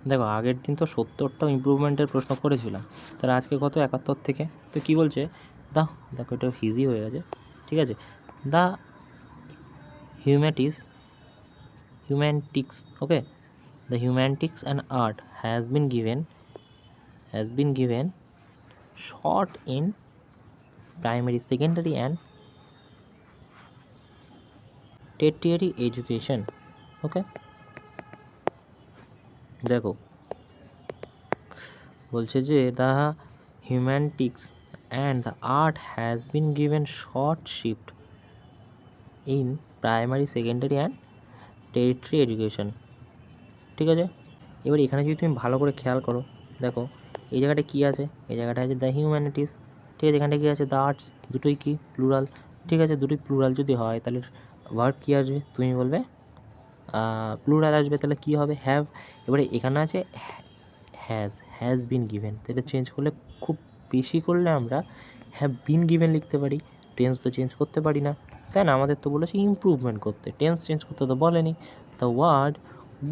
দেখো আগের দিন তো 70টাও ইমপ্রুভমেন্টের প্রশ্ন করেছিলাম, তাহলে আজকে কত 71 থেকে। তো কী বলছে, দেখো এটা ইজি হয়ে গেছে, ঠিক আছে। The humanities, okay, the humanities and art has been given short in primary, secondary and tertiary education, okay। দেখো বলছে যে the humanities and the art has been given short shift in primary, secondary and tertiary education, ঠিক আছে। এবার এখানে যদি তুমি ভালো করে খেয়াল করো, দেখো এই জায়গাটা কী আছে, এই জায়গাটা আছে দ্য হিউম্যানিটিস, ঠিক আছে। এখানটা কী আছে, দ্য আর্টস, দুটোই কি প্লুরাল, ঠিক আছে। দুটোই প্লুরাল যদি হয় তাহলে ভার্ব কী আসবে, তুমি বলবে প্লুরাল আসবে, তাহলে কী হবে, হ্যাভ। এবারে এখানে আছে হ্যাজ বিন গিভেন, তাহলে চেঞ্জ করলে, খুব বেশি করলে আমরা হ্যাভ বিন গিভেন লিখতে পারি, টেন্স তো চেঞ্জ করতে পারি না, তাই না। আমাদের তো বলেছে ইমপ্রুভমেন্ট করতে, টেন্স চেঞ্জ করতে তো বলেনি। The word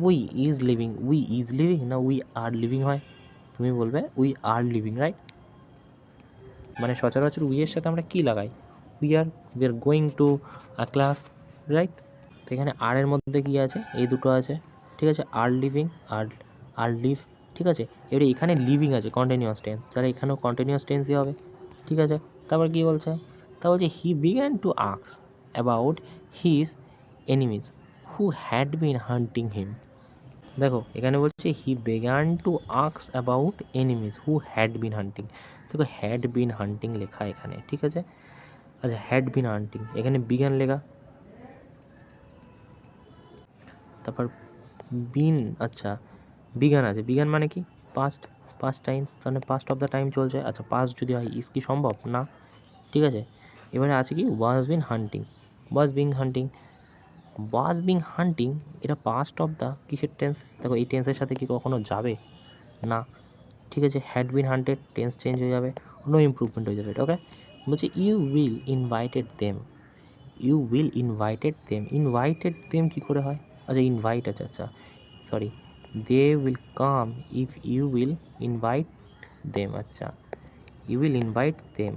we is living না উই আর লিভিং হয়, তুমি বলবে উই আর লিভিং, রাইট। মানে সচরাচর উইয়ের সাথে আমরা কী লাগাই, we are going to class, right. তো এখানে আর এর মধ্যে কী আছে, এই দুটো আছে, ঠিক আছে। আর লিভিং, আর লিভ, ঠিক আছে। এবারে এখানে লিভিং আছে কন্টিনিউয়াস টেন্স, তাহলে এখানেও কন্টিনিউয়াস টেন্সই হবে, ঠিক আছে। তারপর কী বলছে, তা বলছে he began to ask about his enemies who had been hunting him. দেখো এখানে বলছে he began to ask about enemies who had been hunting, দেখো হ্যাড বিন হান্টিং লেখা এখানে, ঠিক আছে। আচ্ছা হ্যাড বিন হান্টিং, এখানে বিগান লেখা, তারপর বিন, আচ্ছা বিগান আছে, বিগান মানে কি পাস্ট টাইম, মানে পাস্ট অফ দ্য টাইম চলছে, আচ্ছা পাস্ট যদি হয় ইজ কি সম্ভব না, ঠিক আছে। এবারে আছে কি ওয়াজ বিন হান্টিং, ওয়াজ বিং হান্টিং, এটা পাস্ট অফ দ্য কিসের টেন্স, দেখো এই টেন্সের সাথে কি কখনো যাবে না, ঠিক আছে। Had been hunted, tense change হয়ে যাবে, নো ইমপ্রুভমেন্ট হয়ে যাবে এটা, ওকে। বলছে ইউ উইল ইনভাইটেড দেম কী করে হয়, আচ্ছা ইনভাইট, আচ্ছা sorry, they will come if you will invite them, আচ্ছা ইউ উইল ইনভাইট দেম,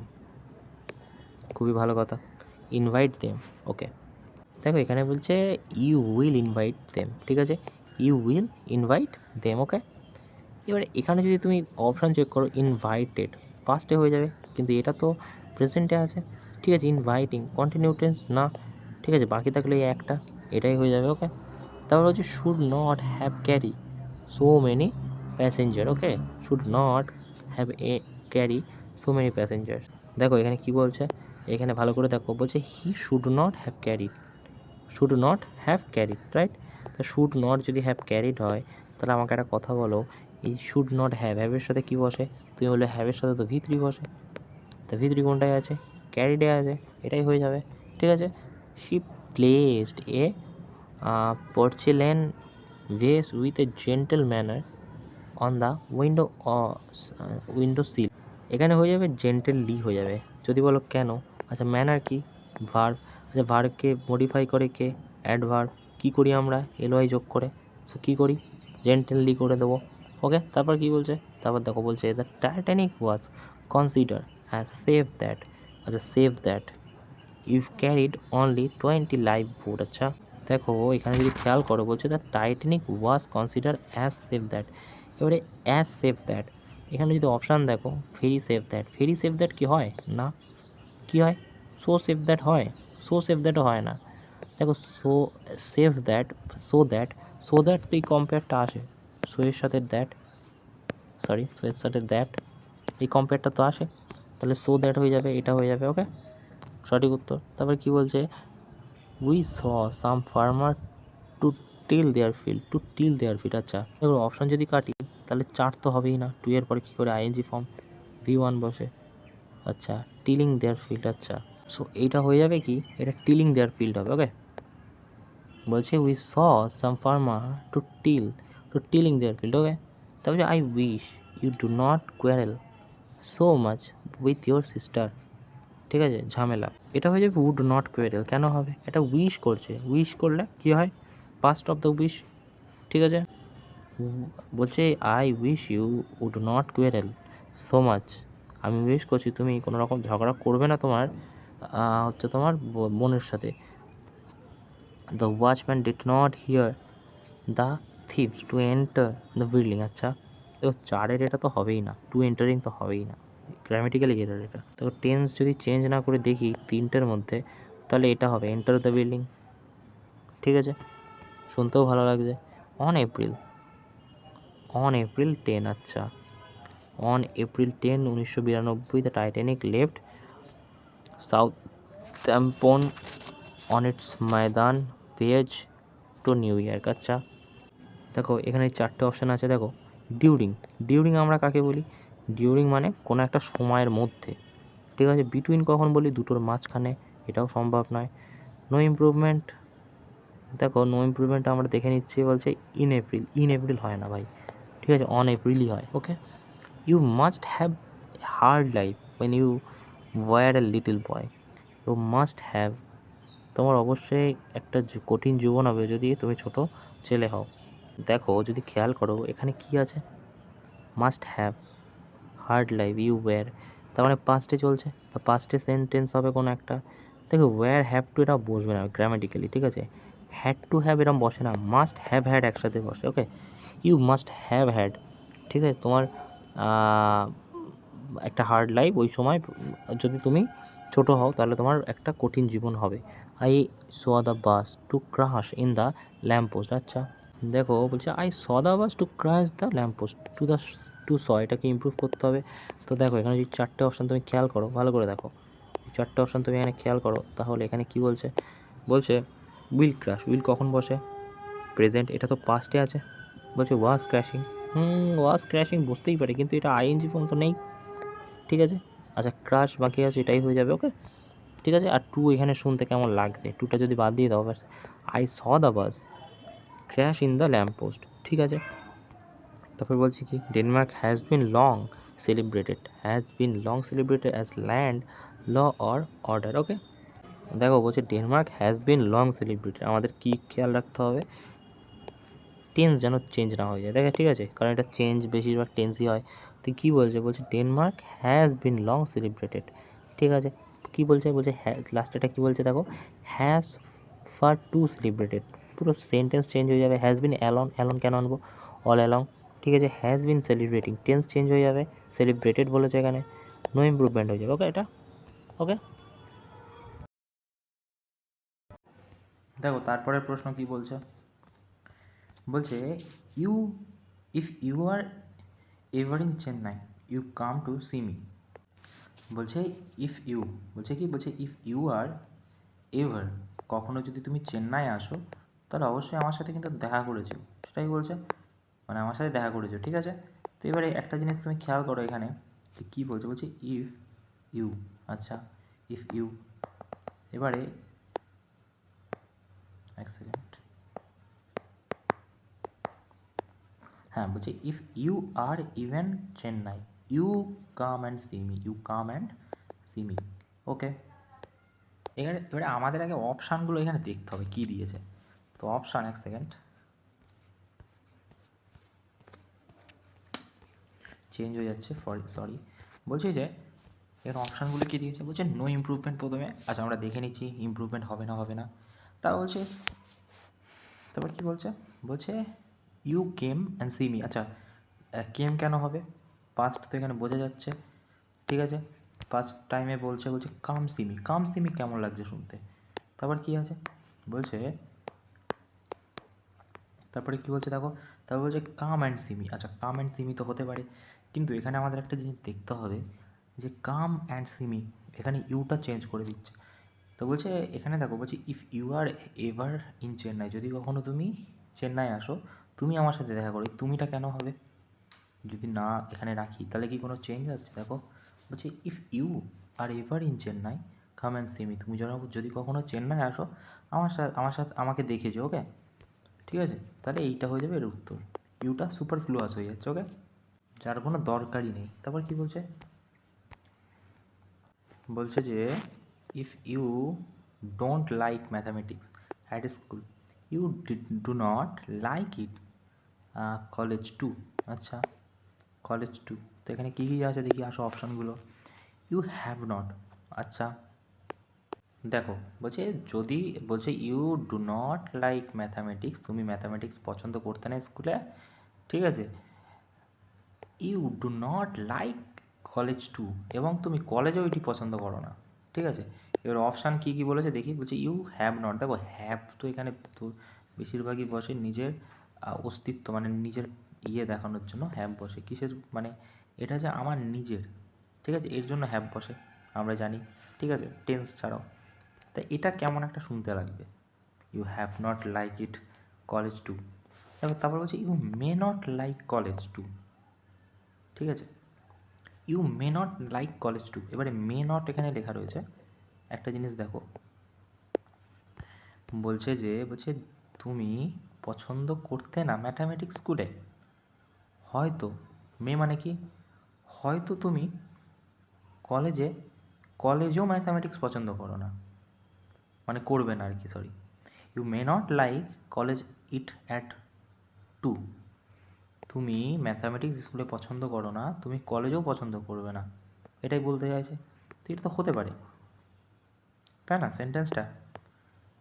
খুবই ভালো কথা, ইনভাইট দেম, ওকে। দেখো এখানে বলছে ইউ উইল ইনভাইট দেম, ঠিক আছে, ইউ উইল ইনভাইট দেম, ওকে। এবারে এখানে যদি তুমি অপশান চেক করো, ইনভাইটেড পাস্টে হয়ে যাবে, কিন্তু এটা তো প্রেজেন্টে আছে, ঠিক আছে। ইনভাইটিং কন্টিনিউ টেন্স না, ঠিক আছে, বাকি থাকলে এই একটা, এটাই হয়ে যাবে, ওকে। তারপর হচ্ছে should not have carry so many passenger, okay, should not have carry so many passenger. দেখো এখানে কি বলছে, এখানে ভালো করে দেখো, বলছে he should not have carried, right. তো শুড নট যদি হ্যাভ ক্যারিড হয়, তাহলে আমাকে একটা কথা বলো, এই শুড নট হ্যাভের সাথে কী বসে, তুমি বললে হ্যাভের সাথে তো ভিত্রি বসে, তো ভিত্রি কোনটায় আছে, ক্যারিডে আছে, এটাই হয়ে যাবে, ঠিক আছে। She placed A porcelain vase with a gentle manner on the window sill, এখানে হয়ে যাবে জেন্টেললি হয়ে যাবে। যদি বলো কেন, আচ্ছা ম্যানার কি ভার্ব, আচ্ছা ভার্বকে মডিফাই করে কে, অ্যাডভার্ব, কী করি আমরা এলওয়াই যোগ করে, সো কী করি জেন্টেললি করে দেবো, ওকে। তারপর কী বলছে, তারপর দেখো বলছে the Titanic was consider as safe that you carried only 20 life boat, আচ্ছা। দেখো এখানে যদি খেয়াল করো, বলছে the Titanic was consider as safe that, এবারে অ্যাজ সেভ দ্যাট, এখানে যদি অপশান দেখো ভেরি সেভ দ্যাট কি হয় না, কি হয় সো সেভ দ্যাট হয়, দ্যাটও হয় না। দেখো সেভ দ্যাট, সো দ্যাট তো এই কম্পেয়ারটা আসে, সো এর সাথে দ্যাট এই কম্পেয়ারটা তো আসে, তাহলে সো দ্যাট হয়ে যাবে, এটা হয়ে যাবে, ওকে, সঠিক উত্তর। তারপর কি বলছে we saw some farmer two till there field, আচ্ছা এবার অপশান যদি কাটি তাহলে 4 তো হবেই না, 2 এর পরে কী করে আইএনজি ফর্ম V1 বসে, আচ্ছা টিলিং দেয়ার ফিল্ড, আচ্ছা সো এইটা হয়ে যাবে কি, এটা টিলিং দেয়ার ফিল্ড হবে, ওকে। বলছে we saw some farmer tilling their field, okay. তারপরে I wish you do not quarrel so much with your sister, ঠিক আছে, ঝামেলা, এটা হয়ে যাবে উড নট কোয়ারেল, কেন হবে, এটা উইশ করছে, উইশ করলে কী হয় পাস্ট অফ দ্য উইশ, ঠিক আছে। বলছে I wish you would not quarrel so much, আমি উইশ করছি তুমি কোনো রকম ঝগড়া করবে না তোমার হচ্ছে তোমার বোনের সাথে। The watchman did not here the thieves to enter the building. আচ্ছা দেখো চারের এটা তো হবেই না, টু এন্টারিং তো হবেই না, গ্রামেটিক্যালি এরার এটা। তো টেন্স যদি চেঞ্জ না করে দেখি তিনটের মধ্যে, তাহলে এটা হবে এন্টার দ্য বিল্ডিং। ঠিক আছে, শুনতেও ভালো লাগছে। On April 10। আচ্ছা on April 10, 1992 the Titanic left Southampton on its maiden voyage to New York. আচ্ছা দেখো এখানে চারটে অপশান আছে। দেখো ডিউরিং, ডিউরিং আমরা কাকে বলি? ডিউরিং মানে কোনো একটা সময়ের মধ্যে। ঠিক আছে, বিটুইন কখন বলি? দুটোর মাঝখানে, এটাও সম্ভব নয়। নো ইমপ্রুভমেন্ট, দেখো নো ইমপ্রুভমেন্ট আমরা দেখে নিচ্ছি, বলছে ইন এপ্রিল। ইন এপ্রিল হয় না ভাই, ঠিক আছে, অন এপ্রিলই হয়। Okay, you must have hard life when you were a little boy. You must have, তোমার অবশ্যই একটা কঠিন জীবন হবে যদি তুমি ছোট ছেলে হও। দেখো যদি খেয়াল করো এখানে কি আছে, must have, hard life, you were, তার মানে পাস্টে চলছে, তো পাস্টে সেন্টেন্স হবে কোনো একটা। দেখো ওয়্যার হ্যাভ টু এটা বসবে না গ্রামেটিক্যালি, ঠিক আছে, হ্যাড টু হ্যাভ এরম বসে না, মাস্ট হ্যাভ হ্যাড একসাথে বসে। ওকে, ইউ মাস্ট হ্যাভ হ্যাড, ঠিক আছে, তোমার একটা হার্ড লাইফ ওই সময় যদি তুমি ছোট হও তাহলে তোমার একটা কঠিন জীবন হবে। I saw the bus to crash in the lamp post. আচ্ছা দেখো বলছে I saw the bus to crash the lamp post, টু স এটাকে ইমপ্রুভ করতে হবে। তো দেখো এখানে যদি চারটে অপশান তুমি খেয়াল করো, ভালো করে দেখো, চারটে অপশান তুমি এখানে খেয়াল করো, তাহলে এখানে কি বলছে? বলছে উইল ক্রাশ, উইল কখন বসে? প্রেজেন্ট, এটা তো পাস্টে আছে। বলছে ওয়াজ ক্র্যাশিং, ওয়াজ ক্র্যাশিং বুঝতেই পারে, কিন্তু এটা আইএনজি ফর্ম তো নেই। ঠিক আছে, আচ্ছা ক্রাশ বাকি আছে, এটাই হয়ে যাবে। ওকে ঠিক আছে, আর টু এখানে শুনতে কেমন লাগছে, টুটা যদি বাদ দিয়ে দাও, ব্যাস I saw the bus crash in the lamp post. ঠিক আছে, তারপর বলছি কি Denmark has been long celebrated as land law or order. Okay দেখো বলছে Denmark has been long celebrated, আমাদের কি খেয়াল রাখতে হবে, টেন্স যেন চেঞ্জ না হয়ে যায়। দেখে ঠিক আছে, কারণ এটা চেঞ্জ বেশিরভাগ টেন্সই হয়। তো কী বলছে? বলছে Denmark has been long celebrated. ঠিক আছে, কী বলছে? বলছে লাস্টেটা কী বলছে দেখো, হ্যাজ ফার টু সেলিব্রেটেড, পুরো সেন্টেন্স চেঞ্জ হয়ে যাবে। হ্যাজ বিন অ্যালন কেন আনবো? All along. ঠিক আছে, has been celebrating, tense change হয়ে যাবে, সেলিব্রেটেড বলেছে এখানে, নো ইমপ্রুভমেন্ট হয়ে যাবে। ওকে এটা ওকে। দেখো তারপরের প্রশ্ন কি বলছে? বলছে you if you are ever in Chennai you come to see me. বলছে ইফ ইউ, বলছে কি, বলছে ইফ ইউ আর এভার, কখনো যদি তুমি চেন্নাই আসো তাহলে অবশ্যই আমার সাথে কিন্তু দেখা করেছো, সেটাই বলছে, মানে আমার সাথে দেখা করেছো। ঠিক আছে, তো এবারে একটা জিনিস তুমি খেয়াল করো এখানে কী বলছে, বলছে ইফ ইউ। আচ্ছা ইফ ইউ, এবারে এক সেকেন্ড, হ্যাঁ বলছে if you are even Chennai you come and see me, you come and see me. Okay, এবারে আমাদের আগে অপশানগুলো এখানে দেখতে হবে কী দিয়েছে। তো অপশান, এক সেকেন্ড, চেঞ্জ হয়ে যাচ্ছে, সরি। বলছি যে এখানে অপশানগুলো কী দিয়েছে? বলছে নো ইমপ্রুভমেন্ট প্রথমে। আচ্ছা আমরা দেখে নিচ্ছি ইমপ্রুভমেন্ট হবে না হবে না। তা বলছে, তারপর কী বলছে? বলছে you came and see me. আচ্ছা কেম কেন হবে? পাস্ট তো এখানে বোঝা যাচ্ছে। ঠিক আছে, ফার্স্ট টাইমে বলছে, বলছে কাম সিমি, কাম সিমি কেমন লাগছে শুনতে। তারপর কি আছে? বলছে, তারপরে কি বলছে দেখো, তারপর বলছে কাম অ্যান্ড সিমি। আচ্ছা কাম অ্যান্ড সিমি তো হতে পারে, কিন্তু এখানে আমাদের একটা জিনিস দেখতে হবে যে কাম অ্যান্ড সিমি, এখানে ইউটা চেঞ্জ করে দিচ্ছে। তো বলছে এখানে দেখো, বলছে if you are ever in Chennai, যদি কখনো তুমি চেন্নাই আসো তুমি আমার সাথে দেখা করো, তুমিটা কেন হবে? যদি না এখানে রাখি তাহলে কি কোনো চেঞ্জ আসছে? দেখো বলছে if you are ever in Chennai come and see me, তুমি যদি কখনো চেন্নাই আসো আমার সাথে আমাকে দেখেছো। ওকে ঠিক আছে, তাহলে এইটা হয়ে যাবে এর উত্তর। ইউটা সুপারফ্লুয়াস হয়ে যাচ্ছে। ওকে, যার কোনো দরকারই নেই। তারপর কি বলছে? বলছে যে if you don't like mathematics at school you do not like it college too. আচ্ছা, কলেজ টু। তো এখানে কী কী আছে দেখি, আসো অপশানগুলো। You have not. আচ্ছা, দেখো বলছে যদি বলছে you do not like mathematics, তুমি ম্যাথামেটিক্স পছন্দ করতে না স্কুলে, ঠিক আছে। You do not like college too, এবং তুমি কলেজেও এটি পছন্দ করো না, ঠিক আছে। এবার অপশান কী কী বলেছে দেখি, বলছে ইউ হ্যাভ নট। দেখো হ্যাভ তো এখানে তো বেশিরভাগই বসে নিজের অস্তিত্ব, মানে নিজের ইয়ে দেখানোর জন্য হ্যাভ বসে। কিসের মানে, এটা যে আমার নিজের, ঠিক আছে, এর জন্য হ্যাভ বসে, আমরা জানি, ঠিক আছে, টেন্স ছাড়াও। তা এটা কেমন একটা শুনতে লাগবে, you have not like it college too. দেখো তারপর বলছে you may not like college too, ঠিক আছে। You may not like college too, এবারে মে নট এখানে লেখা রয়েছে। একটা জিনিস দেখো, বলছে তুমি পছন্দ করতে না ম্যাথামেটিক্স স্কুলে, হয়তো মে মানে কি, হয়তো তুমি কলেজেও ম্যাথামেটিক্স পছন্দ করো না, মানে করবে না আর কি, sorry. You may not like college it at too, তুমি ম্যাথামেটিক্স স্কুলে পছন্দ করো না, তুমি কলেজেও পছন্দ করবে না, এটাই বলতে চাইছে। তো এটা তো হতে পারে, তাই না সেন্টেন্সটা।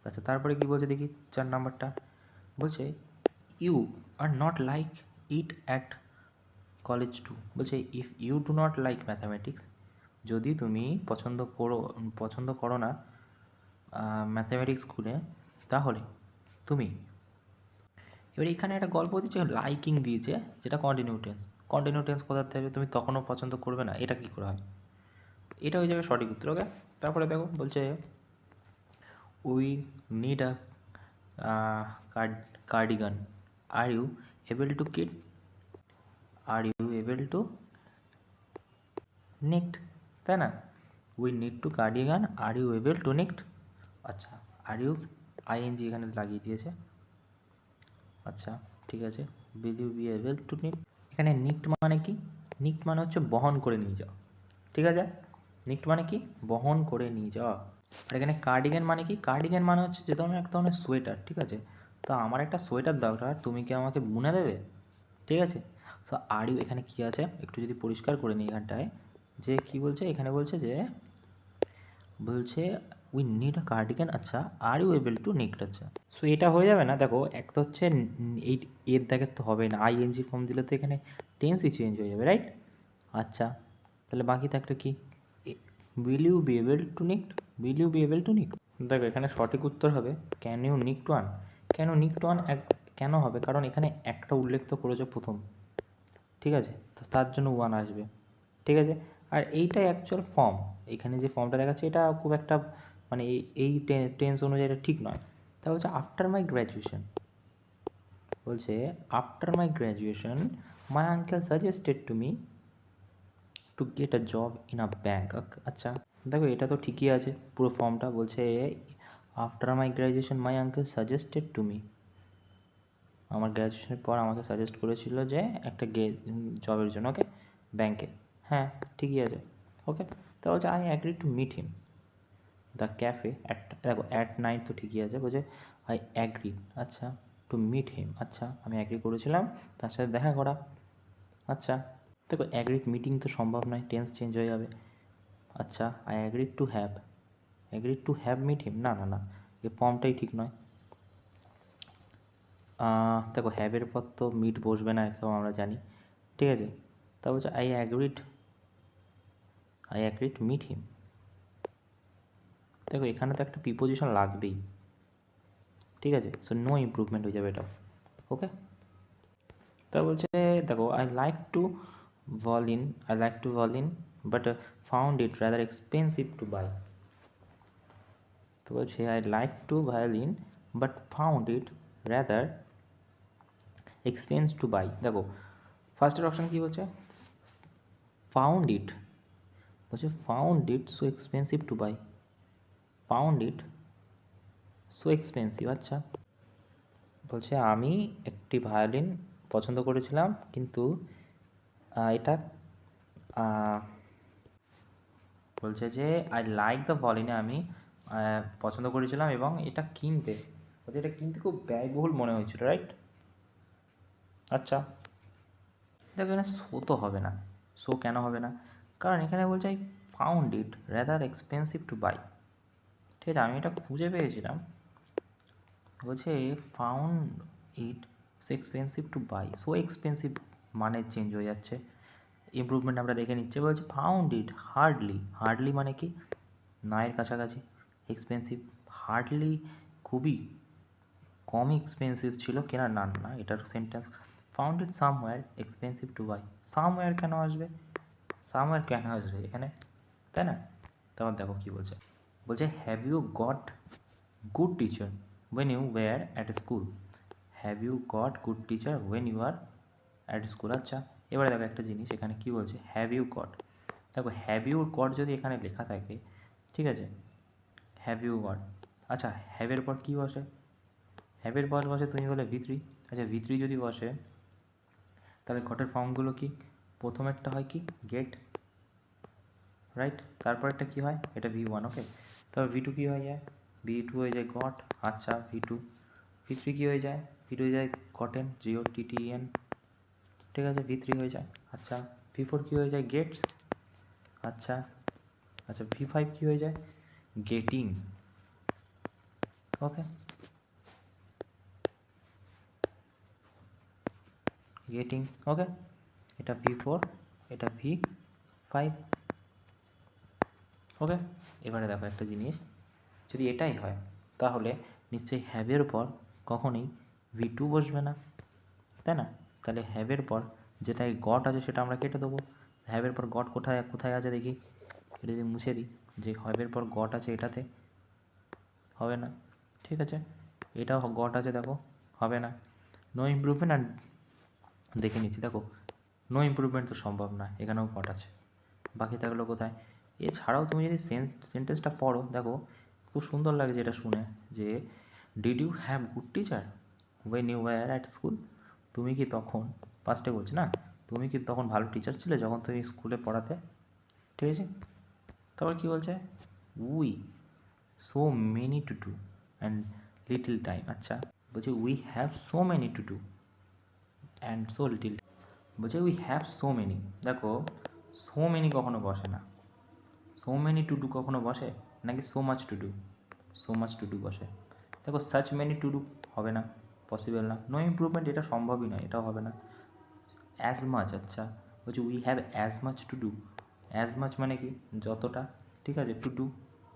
আচ্ছা, তারপরে কি বলছে দেখি 4 নাম্বারটা, বলছে you are not like it at college too. বলছে if you do not like mathematics, যদি তুমি পছন্দ করো না ম্যাথামেটিক্স স্কুলে, তাহলে তুমি, এবার এখানে একটা গল্প দিচ্ছে, লাইকিং দিয়েছে, যেটা কন্টিনিউ টেন্স কোথার থেকে, তুমি তখনও পছন্দ করবে না, এটা কী করে হয়, এটা হয়ে যাবে সঠিক উত্তর। ওকে, তারপরে দেখো বলছে we need a cardigan, are you able to knit, are you able to knit, তাই না। We need to cardigan, are you able to knit. আচ্ছা, আর ইউ আইএনজি এখানে লাগিয়ে দিয়েছে। আচ্ছা, ঠিক আছে, will you be able to knit, এখানে নিট মানে কি, নিট মানে হচ্ছে বহন করে নিয়ে যাওয়া, ঠিক আছে। নিট মানে কি, বহন করে নিয়ে যাওয়া। আর এখানে কার্ডিগান মানে কি, কার্ডিগান মানে হচ্ছে যে ধরনের এক ধরনের সোয়েটার, ঠিক আছে। তো আমার একটা সোয়েটার দরকার, তুমি কি আমাকে বুনে দেবে, ঠিক আছে। সো আর ইউ এখানে কী আছে একটু যদি পরিষ্কার করে নিই এখানটায়, যে কি বলছে এখানে, বলছে উই নিড আ কার্ডিগান, আচ্ছা, are you able to knit. আচ্ছা, সো এটা হয়ে যাবে না, দেখো এক তো হচ্ছে এই এর দেখে তো হবে না, আইএনজি ফর্ম দিলে তো এখানে টেন্সই চেঞ্জ হয়ে যাবে, রাইট। আচ্ছা, তাহলে বাকি থাকলে কি, will you be able to knit, will you be able to knit. দেখো এখানে সঠিক উত্তর হবে can you nick to an. কেন নিক টু আন কেন হবে, কারণ এখানে একটা উল্লেখ তো করেছে প্রথম, ঠিক আছে, তো তার জন্য ওয়ান আসবে, ঠিক আছে। আর এইটাই অ্যাকচুয়াল ফর্ম, এখানে যে ফর্মটা দেখাচ্ছে এটা খুব একটা মানে এই টেন্স অনুযায়ী এটা ঠিক নয়। তা বলছে আফটার মাই গ্র্যাজুয়েশন, বলছে after my graduation my uncle suggested to me to get a job in a bank. আচ্ছা, দেখো এটা তো ঠিকই আছে পুরো ফর্মটা, বলছে after my graduation my uncle suggested to me, আমার গ্র্যাজুয়েশনের পর আমাকে সাজেস্ট করেছিল যে একটা জবের জন্য, ওকে, ব্যাংকে, হ্যাঁ ঠিকই আছে, ওকে। তা বলছে I agree to meet him the cafe at, দেখো অ্যাট 9 তো ঠিকই আছে, বলছে আই অ্যাগ্রি, আচ্ছা, টু মিট হিম, আচ্ছা আমি অ্যাগ্রি করেছিলাম তার সাথে দেখা করা। আচ্ছা, দেখো অ্যাগ্রিড মিটিং তো সম্ভব নয়, টেন্স চেঞ্জ হয়ে যাবে। আচ্ছা, I agreed to have meet him, না না না, এই ফর্মটাই ঠিক নয়। দেখো হ্যাভের পর তো মিট বসবে না, একদম আমরা জানি, ঠিক আছে। তা বলছে আই অ্যাগ্রিড মিট হিম, দেখো এখানে তো একটা প্রিপোজিশন লাগবেই, ঠিক আছে। সো নো ইমপ্রুভমেন্ট হয়ে যাবে এটা, ওকে। তা বলছে দেখো I like to violin but found it rather expensive to buy. তো বলছে I like to violin but found it rather expense to buy. দেখো ফার্স্টের অপশান কী বলছে, ফাউন্ড ইট, বলছে found it so expensive to buy, found it so expensive. আচ্ছা, বলছে আমি একটি ভায়োলিন পছন্দ করেছিলাম, কিন্তু এটা বলছে যে আই লাইক দ্য ভায়োলিনে আমি পছন্দ করেছিলাম এবং এটা কিনতে, বলছে এটা কিনতে খুব ব্যয়বহুল মনে হয়েছিল, রাইট। আচ্ছা, দেখো এখানে শো তো হবে না। শো কেন হবে না? কারণ এখানে বলছে I found it rather expensive to buy. ঠিক আছে, আমি এটা খুঁজে পেয়েছিলাম। বলছে found it so expensive to buy, so expensive মানে চেঞ্জ হয়ে যাচ্ছে, ইমপ্রুভমেন্ট আমরা দেখে নিচ্ছি। বলছে ফাউন্ড ইট হার্ডলি, হার্ডলি মানে কি নয়ের কাছাকাছি, এক্সপেন্সিভ হার্ডলি খুবই কমই এক্সপেন্সিভ ছিল কেনা, না না এটার sentence. Found it somewhere expensive to buy, somewhere কেন আসবে, সামওয়্যার কেন আসবে এখানে, তাই না? তারপর দেখো কী বলছে, বলছে have you got good teacher when you were at school, have you got good teacher when you are at school. আচ্ছা, এবারে দেখো একটা জিনিস এখানে কী বলছে, হ্যাভ ইউ গট। দেখো হ্যাভ ইউ গট যদি এখানে লেখা থাকে, ঠিক আছে, হ্যাভ ইউ গট, আচ্ছা হ্যাভের পর কী বসে, হ্যাভের পর বসে তুমি বলে ভিত্রি। আচ্ছা ভিত্রি যদি বসে তাহলে গটের ফর্মগুলো কি, প্রথমেরটা হয় কি গেট, রাইট, তারপরেরটা কী হয়, এটা V1, ওকে। তবে V2 কী হয়ে যায়, V2 হয়ে যায় গট, আচ্ছা V2। V3 কী হয়ে যায়, V2 হয়ে যায় গটেন, GOTTEN, ঠিক আছে, V3 হয়ে যায়। আচ্ছা V4 কী হয়ে যায় গেটস, আচ্ছা আচ্ছা V5 কী হয়ে যায় গেটিং, ওকে, গেটিং, ওকে। এটা V4, এটা V5, ওকে। এবারে দেখো একটা জিনিস, যদি এটাই হয় তাহলে নিশ্চয়ই হ্যাভের পর কখনোই V2 বসবে না, তাই না? তাহলে হ্যাভের পর যেটাই গট আছে সেটা আমরা কেটে দেবো। হ্যাভের পর গট কোথায় কোথায় আছে দেখি, এটা যদি মুছে দিই, যে হ্যাভের পর গট আছে এটাতে, হবে না, ঠিক আছে। এটাও গট আছে দেখো, হবে না। নো ইমপ্রুভমেন্ট, আর দেখে নিচ্ছি দেখো নো ইমপ্রুভমেন্ট তো সম্ভব না, এখানেও গট আছে, বাকি থাকলো কোথায়। এছাড়াও তুমি যদি সেন্টেন্সটা পড়ো দেখো খুব সুন্দর লাগছে এটা শুনে, যে did you have good teacher when you were at school, তুমি কি তখন, ফার্স্টে বলছে না, তুমি কি তখন ভালো টিচার ছিলে যখন তুমি স্কুলে পড়াতে, ঠিক আছে। তারপর কী বলছে, we so many to do and little time, আচ্ছা বলছে we have so many to do and so little, বলছে উই হ্যাভ সো মেনি। দেখো সো মেনি কখনো বসে না, সো মেনি টু ডু কখনো বসে নাকি so much to do, so much to do বসে। দেখো সাচ মেনি টু ডু হবে না, পসিবল না। নো ইমপ্রুভমেন্ট এটা সম্ভবই নয়, এটাও হবে না। অ্যাজ মাচ, আচ্ছা বলছি we have as much to do, as much মানে কি যতটা, ঠিক আছে, টু ডু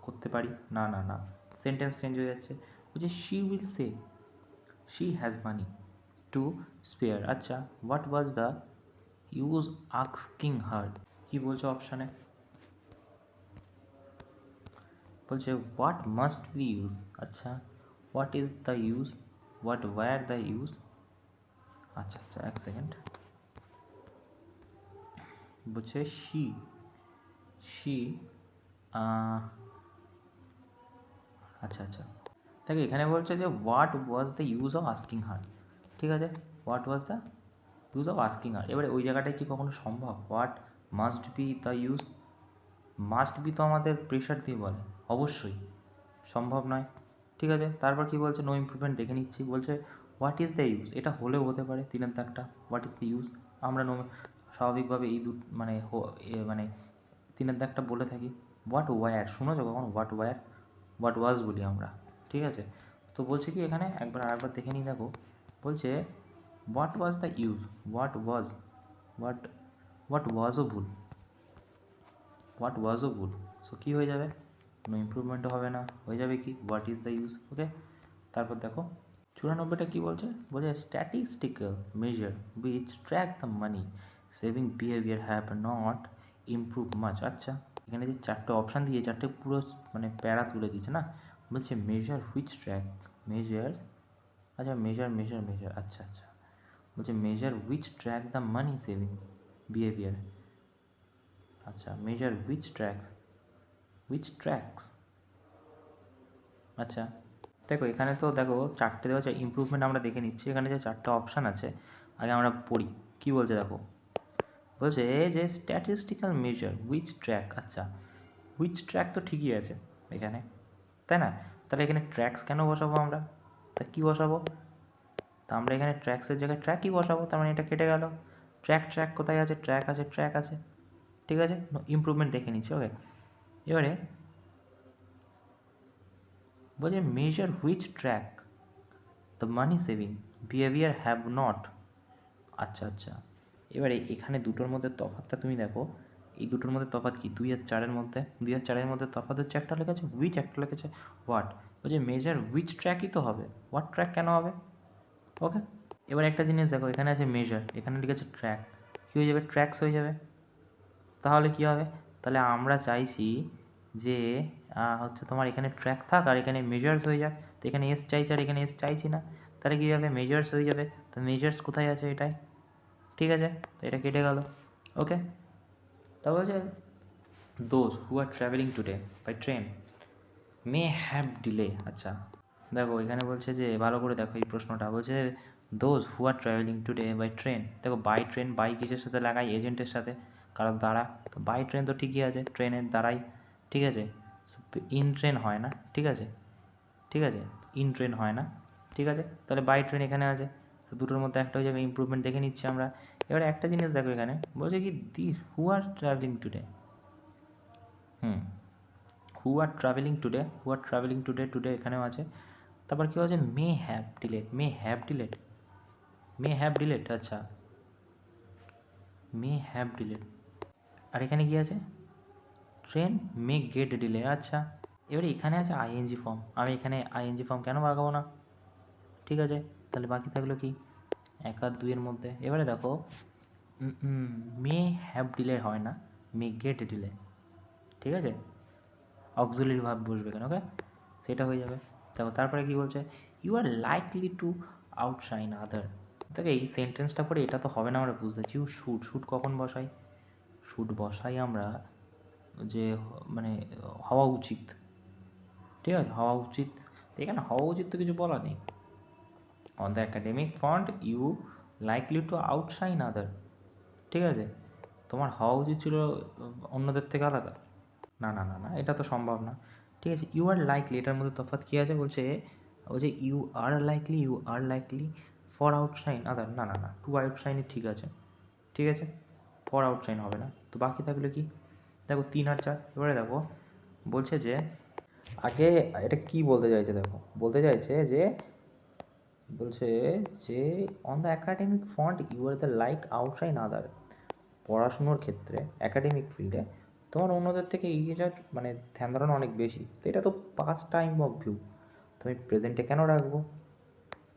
করতে পারি, না না না, সেন্টেন্স চেঞ্জ হয়ে যাচ্ছে। বলছে she will say she has money to spare, আচ্ছা what was the use asking her, কী বলছো অপশানে, বলছে হোয়াট মাস্ট বি ইউজ, আচ্ছা what is the use, what were the use, আচ্ছা আচ্ছা এক সেকেন্ড, বলছে শি শি, আচ্ছা আচ্ছা দেখো এখানে বলছে যে what was the use of asking her, ঠিক আছে, what was the use of asking her. এবারে ওই জায়গাটায় কি কখনো সম্ভব, what must be the use, must be তো আমাদের প্রেশার দিয়ে বলে, অবশ্যই সম্ভব নয়, ঠিক আছে। তারপর কি বলছে, নো ইমপ্রুভমেন্ট দেখে নিচ্ছি, বলছে হোয়াট ইজ দ্য ইউজ, এটা হলেও হতে পারে তিনের দাগটা, হোয়াট ইজ দ্য ইউজ, আমরা স্বাভাবিকভাবে এই মানে মানে তিনের দাগটা বলে থাকি। হোয়াট ওয়্যার শুনেছো কখন, হোয়াট ওয়্যার, হোয়াট ওয়াজ বলি আমরা, ঠিক আছে। তো বলছে কি এখানে একবার আরেকবার দেখে নিই, দেখো বলছে what was the use, what was, what হোয়াট ওয়াজও ভুল, হোয়াট ওয়াজও ভুল, সো কী হয়ে যাবে, কোনো ইমপ্রুভমেন্টও হবে না, হয়ে যাবে কি হোয়াট ইজ দ্য ইউজ, ওকে। তারপর দেখো 94টা কী বলছে, বলছে statistical measure which track the money saving behaviour have not improve much, আচ্ছা এখানে যে চারটে অপশান দিয়ে চারটে পুরো মানে প্যারা তুলে দিয়েছে না, বলছে মেজার হুইচ ট্র্যাক, মেজার, আচ্ছা মেজার মেজার মেজার, আচ্ছা আচ্ছা বলছে measure which track the money saving behaviour, আচ্ছা মেজার হুইচ ট্র্যাক্স, আচ্ছা দেখো এখানে তো দেখো চারটে দেওয়া আছে, ইমপ্রুভমেন্ট আমরা দেখে নিচ্ছি, এখানে যে চারটে অপশান আছে আগে আমরা পড়ি কী বলছে দেখো, বলছে যে স্ট্যাটিস্টিক্যাল মেজার হুইচ ট্র্যাক, আচ্ছা হুইচ ট্র্যাক তো ঠিকই আছে এখানে, তাই না? তাহলে এখানে ট্র্যাক্স কেন বসাবো আমরা, তা কী বসাবো, তা আমরা এখানে ট্র্যাক্সের জায়গায় ট্র্যাকই বসাবো, তার মানে এটা কেটে গেল। ট্র্যাক কোথায় আছে? ট্র্যাক আছে, ঠিক আছে, ইমপ্রুভমেন্ট দেখে নিচ্ছি। ওকে, এবারে বলছে measure which track the money saving behaviour have not. আচ্ছা, এবারে এখানে দুটোর মধ্যে তফাৎটা তুমি দেখো, এই দুটোর মধ্যে তফাৎ কি? 2 আর 4-এর মধ্যে, 2 আর 4-এর মধ্যে তফাৎ হচ্ছে একটা লেখা হুইচ, একটা লেখা হোয়াট। বলছে মেজার হুইচ ট্র্যাকই তো হবে, হোয়াট ট্র্যাক কেন হবে? ওকে, এবার একটা জিনিস দেখো, এখানে আছে মেজার, এখানে লিখেছে ট্র্যাক, কী হয়ে যাবে? ট্র্যাক্স হয়ে যাবে। তাহলে কী হবে? তাহলে আমরা চাইছি যে হচ্ছে তোমার এখানে ট্র্যাক থাক আর এখানে মেজার্স হয়ে যাক। তো এখানে এস চাইছি আর এখানে এস চাইছি না, তাহলে কী হবে? মেজার্স হয়ে যাবে। তো মেজার্স কোথায় আছে? এটাই, ঠিক আছে, তো এটা কেটে গেল। ওকে, তা বলছে those who are travelling today by train may have delay. আচ্ছা দেখো, এখানে বলছে যে ভালো করে দেখো এই প্রশ্নটা, বলছে those who are travelling today by train. দেখো বাই ট্রেন, বাই কিসের সাথে লাগাই? এজেন্টের সাথে, কারোর দ্বারা। তো বাই ট্রেন তো ঠিকই আছে, ট্রেনের দ্বারাই, ঠিক আছে। ইন ট্রেন হয় না, ঠিক আছে, ইন ট্রেন হয় না, ঠিক আছে, তাহলে বাই ট্রেন এখানে আছে। তো দুটোর মধ্যে একটা হয়ে যাবে, ইমপ্রুভমেন্ট দেখে নিচ্ছি আমরা। এবারে একটা জিনিস দেখো, এখানে বলছে কি this who are travelling today, who are travelling today এখানেও আছে। তারপর কী হচ্ছে? মে হ্যাভ ডিলেট, আচ্ছা, মে হ্যাভ ডিলেট। আর এখানে কি আছে? Train may get delay. আচ্ছা, এবারে এখানে আছে আইএনজি ফর্ম, আমি এখানে আইএনজি ফর্ম কেন লাগাবো না? ঠিক আছে, তাহলে বাকি থাকলো কি? 1 আর 2-এর মধ্যে। এবারে দেখো, মে হ্যাভ ডিলে হয় না, মে গেট ডিলে, ঠিক আছে, অক্সিলারি ভার্ব বসবে কেন? ওকে, সেটা হয়ে যাবে। দেখো তারপরে কি বলছে? You are likely to outshine other. দেখো এই সেন্টেন্সটা পরে এটা তো হবে না, আমরা বুঝতেছি। ইউ শুড কখন বসাই? শুড বসাই আমরা যে মানে হওয়া উচিত, ঠিক আছে, হওয়া উচিত। এখানে হওয়া উচিত তো কিছু বলা নেই। On the academic front you likely to outshine other, ঠিক আছে, তোমার হওয়া উচিত ছিল অন্যদের থেকে আলাদা। না, এটা তো সম্ভব না, ঠিক আছে। ইউ আর লাইকলি, এটার মধ্যে তফাৎ কী আছে? বলছে you are likely for outshine other. না, টু আউটশাইনই ঠিক আছে, ঠিক আছে, ফর আউটশাইন হবে না। তো বাকি থাকলে কি? দেখো 3 আর 4। এবারে দেখো বলছে যে আগে এটা কি বলতে চাইছে, দেখো বলতে চাইছে যে on the academic front you are the like outshine other. পড়াশুনোর ক্ষেত্রে অ্যাকাডেমিক ফিল্ডে তোমার অন্যদের থেকে এগিয়ে যাওয়ার মানে ধ্যান ধারণা অনেক বেশি। তো এটা তো পাস্ট টাইম অফ ভিউ, তুমি প্রেজেন্টে কেন রাখবো?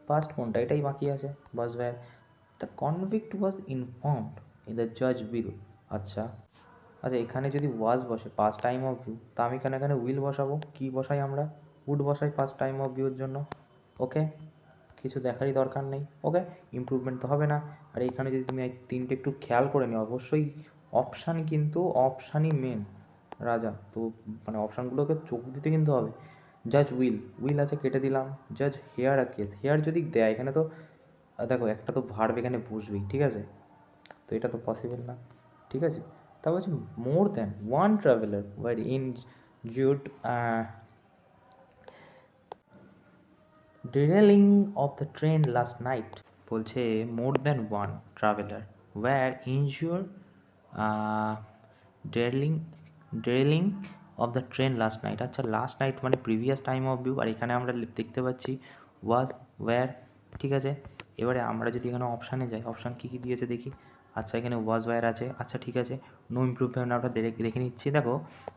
পাস্ট কোনটা? এটাই বাকি আছে, বাস ভাই। The convict was informed in the জাজ উইল। আচ্ছা, এখানে যদি ওয়াজ বসে পাস্ট টাইম অফ ভিউ, তা আমি কেন এখানে উইল বসাবো? কী বসাই আমরা? উড বসাই পাস্ট টাইম অফ ভিউর জন্য। ওকে, কিছু দেখারই দরকার নেই। ওকে, ইমপ্রুভমেন্ট তো হবে না। আর এইখানে যদি তুমি এই 3টে একটু খেয়াল করে নিও, অবশ্যই অপশান, কিন্তু অপশানই মেন রাজা। তো মানে অপশানগুলোকে চোখ দিতে কিন্তু হবে। জাজ উইল আছে, কেটে দিলাম। জাজ হেয়ার আ কেস, হেয়ার যদি দেয় এখানে তো দেখো একটা তো ভার্ব এখানে বসবেই, ঠিক আছে, তো এটা তো পসিবল না, ঠিক আছে। তা বলছি more than one traveller were injured derailing of the train last night. বলছে more than one traveller were injure derailing of the train last night. আচ্ছা, লাস্ট নাইট মানে প্রিভিয়াস টাইম অফ ভিউ, আর এখানে আমরা দেখতে পাচ্ছি ওয়াজ, ওয়্যার, ঠিক আছে। এবারে আমরা যদি এখানে অপশানে যাই, অপশান কী কী দিয়েছে দেখি। আচ্ছা, এখানে ওয়াজ, ওয়্যার আছে। আচ্ছা ঠিক আছে, নো ইমপ্রুভমেন্ট আমরা দেখে নিচ্ছি। দেখো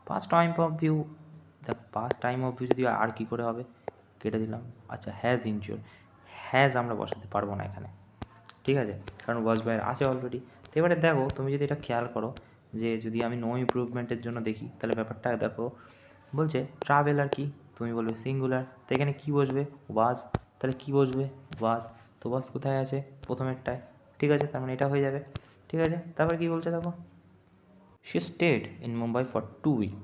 পাস্ট টাইম অফ ভিউ, দেখো পাস্ট টাইম অফ ভিউ যদি আর কী করে হবে? কেটে দিলাম। আচ্ছা, হ্যাজ ইনজিওর, হ্যাজ আমরা বসাতে পারবো না এখানে, ঠিক আছে, কারণ ওয়াজ ওয়্যার আছে অলরেডি। তো এবারে দেখো তুমি যদি এটা খেয়াল করো, যে যদি আমি নো ইমপ্রুভমেন্টের জন্য দেখি, তাহলে ব্যাপারটা দেখো, বলছে ট্রাভেলার কি, তুমি বলবে সিঙ্গুলার, তো এখানে কী বসবে? ওয়াজ, তাহলে কী বসবে? ওয়াজ। তো ওয়াজ কোথায় আছে? প্রথমেরটায়, ঠিক আছে, তার মানে এটা হয়ে যাবে, ঠিক আছে। তারপর কী বলছে দেখো, she stayed in Mumbai for 2 weeks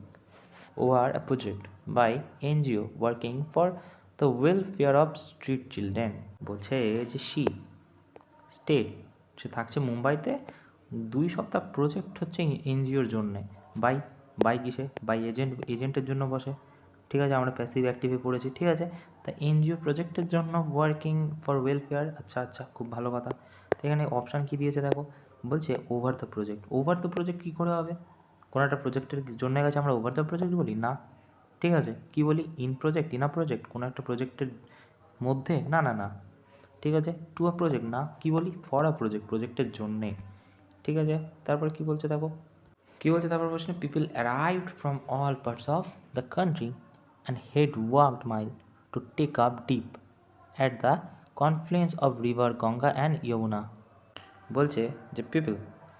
over a project by NGO working for the welfare of street children। বলছে যে স্টেট, সে থাকছে মুম্বাইতে 2 সপ্তাহ, প্রজেক্ট হচ্ছে এনজিওর জন্যে। বাই কিসে? বাই এজেন্টের জন্য বসে, ঠিক আছে, আমরা প্যাসিভ অ্যাক্টিভে পড়েছি। ঠিক আছে, তা এনজিও প্রজেক্টের জন্য ওয়ার্কিং ফর ওয়েলফেয়ার। আচ্ছা আচ্ছা, খুব ভালো কথা। তো এখানে অপশান কী দিয়েছে দেখো, বলছে over the project. Over the project কী করে হবে? কোনো একটা প্রজেক্টের জন্য গেছে আমরা ওভার দ্য প্রজেক্ট বলি না, ঠিক আছে, কি বলি? In project, in a project, কোনো একটা প্রজেক্টের মধ্যে, না না না, ঠিক আছে, টু আ প্রজেক্ট না, কি বলি? ফর আ প্রজেক্ট, প্রজেক্টের জন্যে। ঠিক আছে, তারপর কি বলছে দেখো, কী বলছে তারপর প্রশ্ন, people arrived from all parts of the country and had worked mile to take up dip at the confluence of river Ganga and Jamuna. বলছে যে people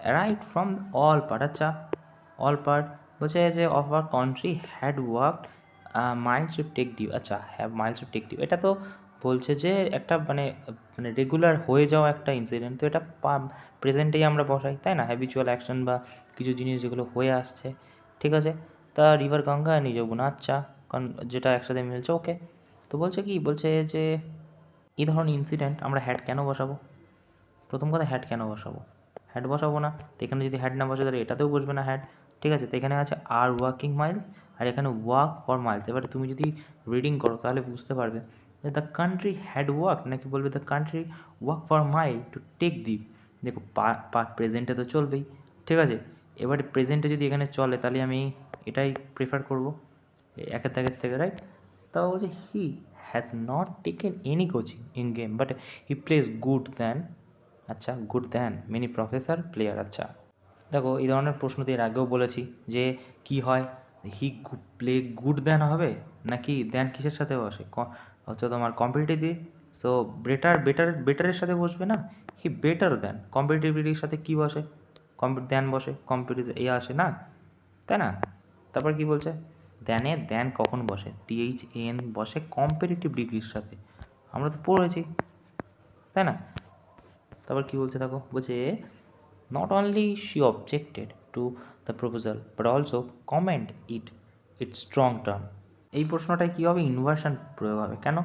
arrived from all part, আচ্ছা অল পার্ট, বলছে যে of our country had worked miles to take dip. আচ্ছা, have miles to take dip, এটা তো বলছে যে একটা মানে মানে রেগুলার হয়ে যাওয়া একটা ইনসিডেন্ট, তো এটা প্রেজেন্টেই আমরা বসাই, তাই না? হ্যাবিচুয়াল অ্যাকশন বা কিছু জিনিস যেগুলো হয়ে আসছে, ঠিক আছে। তা রিভার গঙ্গা আর যমুনা, আচ্ছা, কারণ যেটা একসাথে মিলছে, ওকে। তো বলছে কি, বলছে যে এই ধরনের ইনসিডেন্ট আমরা হ্যাড কেন বসাবো? প্রথম কথা, হ্যাড কেন বসাবো? হ্যাড বসাবো না, তো এখানে যদি হ্যাড না বসে তাহলে এটাতেও বসবে না হ্যাড, ঠিক আছে। তো এখানে আছে আর ওয়ার্কিং মাইলস, আর এখানে ওয়ার্ক ফর মাইলস। এবারে তুমি যদি রিডিং করো তাহলে বুঝতে পারবে যে দ্য কান্ট্রি হ্যাড ওয়ার্ক, নাকি বলবে the country work for mile to take দ্বীপ। দেখো প্রেজেন্টে তো চলবেই, ঠিক আছে। এবারে প্রেজেন্টে যদি এখানে চলে তাহলে আমি এটাই প্রেফার করবো একের দাগের থেকে, রাইট। তাও বলছে he has not taken any coaching in game but he plays good than, আচ্ছা, good than many professor player. আচ্ছা, দেখো এই ধরনের প্রশ্ন তো এর আগেও বলেছি যে কি হয়, হি প্লে গুড দ্যান হবে, নাকি দ্যান কিসের সাথে বসে? হচ্ছে তোমার কম্পিটিটিভ, সো বেটারের সাথে বসবে না, হি বেটার দ্যান। কম্পিটিটিভিটির সাথে কী বসে? দ্যান বসে, কম্পিটিটিভ এ আসে না, তাই না? তারপর কি বলছে, দ্যান কখন বসে? THN বসে কম্পিটিটিভ ডিগ্রির সাথে, আমরা তো পড়েছি, তাই না? তারপর কী বলছে দেখো, বলছে not only she objected to the proposal but also comment it's strong term. এই প্রশ্নটায় কী হবে? ইনভার্সন প্রয়োগ হবে। কেন?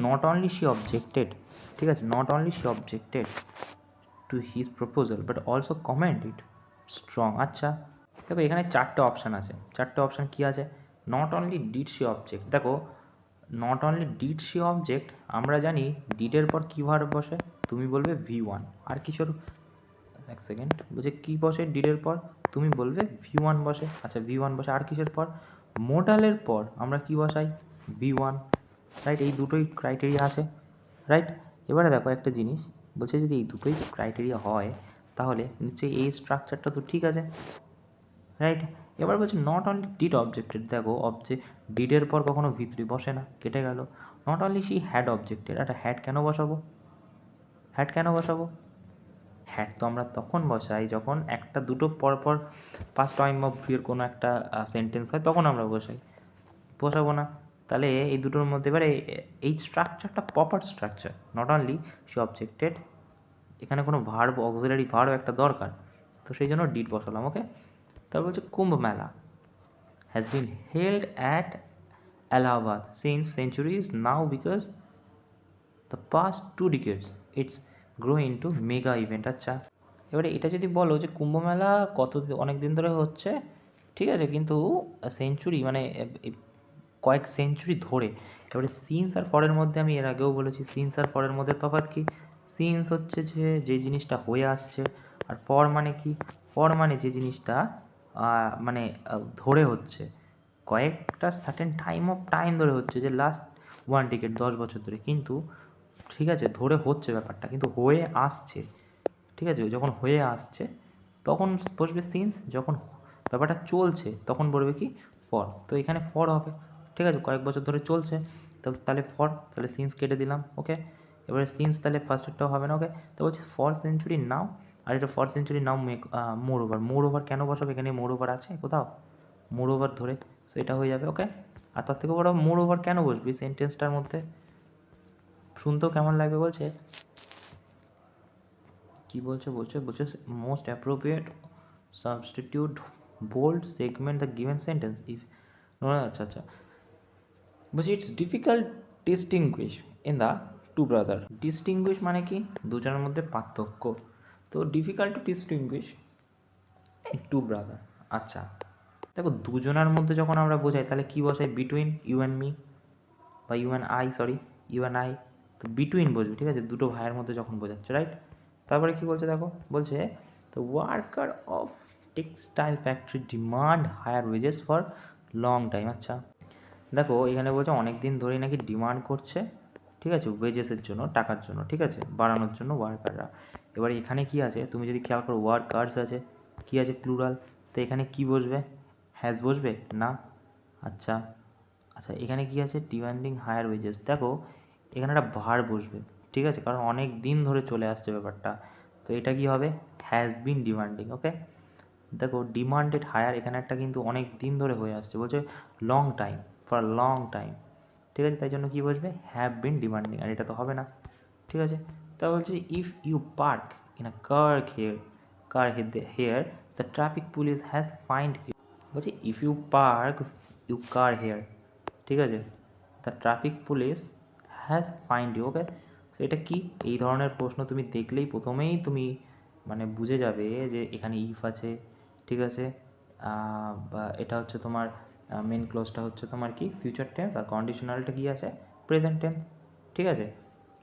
নট অনলি শি অবজেক্টেড, ঠিক আছে, not only she objected to his proposal but also comment it strong. আচ্ছা, দেখো এখানে চারটে অপশান আছে। চারটে অপশান কী আছে? Not only did she object, দেখো not only did she object, আমরা জানি ডিডের পর কী ভার্ব বসে, তুমি বলবে V1, আর কিশোর, এক সেকেন্ড, বলছে কী বসে ডিডের পর? তুমি বলবে V1 বসে। আচ্ছা, V1 বসে, আর কিসের পর? মোডালের পর আমরা কি বসাই? V1, right. এই দুটোই ক্রাইটেরিয়া আছে, রাইট। এবারে দেখো একটা জিনিস, বলছে যদি এই দুটোই ক্রাইটেরিয়া হয় তাহলে নিশ্চয়ই এই স্ট্রাকচারটা তো ঠিক আছে, রাইট। এবার বলছে নট অনলি ডিড অবজেক্টেড, দেখো ডিডের পর কখনো V3 বসে না, কেটে গেল। Not only she had objected, একটা হ্যাড কেন বসাবো? হ্যাড কেন বসাবো? হ্যাড তো আমরা তখন বসাই যখন একটা দুটো পরপর ফার্স্ট টাইম অফ ভিউর কোনো একটা সেন্টেন্স হয়, তখন আমরা বসাবো না। তাহলে এই দুটোর মধ্যে এবারে এই স্ট্রাকচারটা proper structure, not only she objected, এখানে কোনো ভার্ব, অক্সিলারি ভার্ব একটা দরকার, তো সেই জন্য ডিড বসালাম, ওকে। তারপর বলছে কুম্ভ মেলা has been held at Allahabad since centuries now because the past 2 decades it's grow into mega event. আচ্ছা, এবারে এটা যদি বলো যে কুম্ভ মেলা অনেক দিন ধরে হচ্ছে, ঠিক আছে, কিন্তু সেঞ্চুরি মানে কয়েক সেঞ্চুরি ধরে, এবারে সিন্স আর ফরের মধ্যে আমি এর আগেও বলেছি সিন্স আর ফরের মধ্যে তফাৎ কি? সিন্স হচ্ছে যে জিনিসটা হয়ে আসছে, আর ফর মানে কি? ফর মানে যে জিনিসটা মানে ধরে হচ্ছে, কয়েকটা সার্টেন টাইম ধরে হচ্ছে, যে লাস্ট 1 decade 10 বছর ধরে, কিন্তু ঠিক আছে ধরে হচ্ছে ব্যাপারটা, কিন্তু হয়ে আসছে, ঠিক আছে। যখন হয়ে আসছে তখন বসবে সিন্স, যখন ব্যাপারটা চলছে তখন বলবে কি? ফর। তো এখানে ফর হবে, ঠিক আছে, কয়েক বছর ধরে চলছে, তো তাহলে ফর, তাহলে সিন্স কেটে দিলাম, ওকে। এবারে সিন্স তাহলে ফার্স্টেরটাও হবে না, ওকে। তো বলছে ফর সেঞ্চুরি নাও, আর এটা for century now more over কেন বসাবে? এখানে মোর ওভার আছে কোথাও? মোর ওভার ধরে, সো এটা হয়ে যাবে, ওকে। আর তার থেকে বড়, মোর ওভার কেন বসবি সেন্টেন্সটার মধ্যে? শুনতেও কেমন লাগবে? বলছে কি বলছে, most appropriate substitute bold segment the given sentence if, আচ্ছা আচ্ছা, বলছে it's difficult distinguish in the two brother. Distinguish মানে কি? দুজনের মধ্যে পার্থক্য, তো difficult to distinguish two brother. আচ্ছা, দেখো দুজনের মধ্যে যখন আমরা বোঝাই তাহলে কি বসাই, বিটুইন ইউ অ্যান্ড মি বা you and I, sorry you and I, তো বিটুইন বসবে, ঠিক আছে, দুটো ভাইয়ের মধ্যে যখন বোঝাচ্ছে, রাইট। তারপরে কি বলছে দেখো, বলছে the worker of textile factory demand higher wages for long time. আচ্ছা দেখো এখানে বলছে অনেক দিন ধরেই নাকি ডিমান্ড করছে, ঠিক আছে, ওয়েজেসের জন্য, টাকার জন্য, ঠিক আছে, বাড়ানোর জন্য ওয়ার্কাররা। এবার এখানে কি আছে, তুমি যদি খেয়াল করো ওয়ার্কার্স আছে, কি আছে প্লুরাল, তো এখানে কি বসবে, হ্যাজ বসবে না। আচ্ছা আচ্ছা এখানে কি আছে, ডিমান্ডিং হায়ার ওয়েজেস, দেখো এখানে একটা ভার বসবে, ঠিক আছে, কারণ অনেক দিন ধরে চলে আসছে ব্যাপারটা, তো এটা কি হবে, হ্যাজ বিন ডিমান্ডিং। ওকে, দেখো ডিমান্ডেড হায়ার এখানে একটা কিন্তু অনেক দিন ধরে হয়ে আসছে, বলছে long time, for long time, ঠিক আছে, তাই জন্য কী বসবে, হ্যাভ বিন ডিমান্ডিং, আর এটা তো হবে না, ঠিক আছে। তা বলছে if you park in a car here the traffic police has fined you, বলছে if you park you car here, ঠিক আছে, the traffic police has fined you. Okay, so এটা কি, এই ধরনের প্রশ্ন তুমি দেখলেই প্রথমেই তুমি মানে বুঝে যাবে যে এখানে ইফ আছে, ঠিক আছে, বা এটা হচ্ছে তোমার মেন ক্লোজটা হচ্ছে তোমার কি ফিউচার টেন্স, আর কন্ডিশনালটা কি আছে, প্রেজেন্ট টেন্স, ঠিক আছে।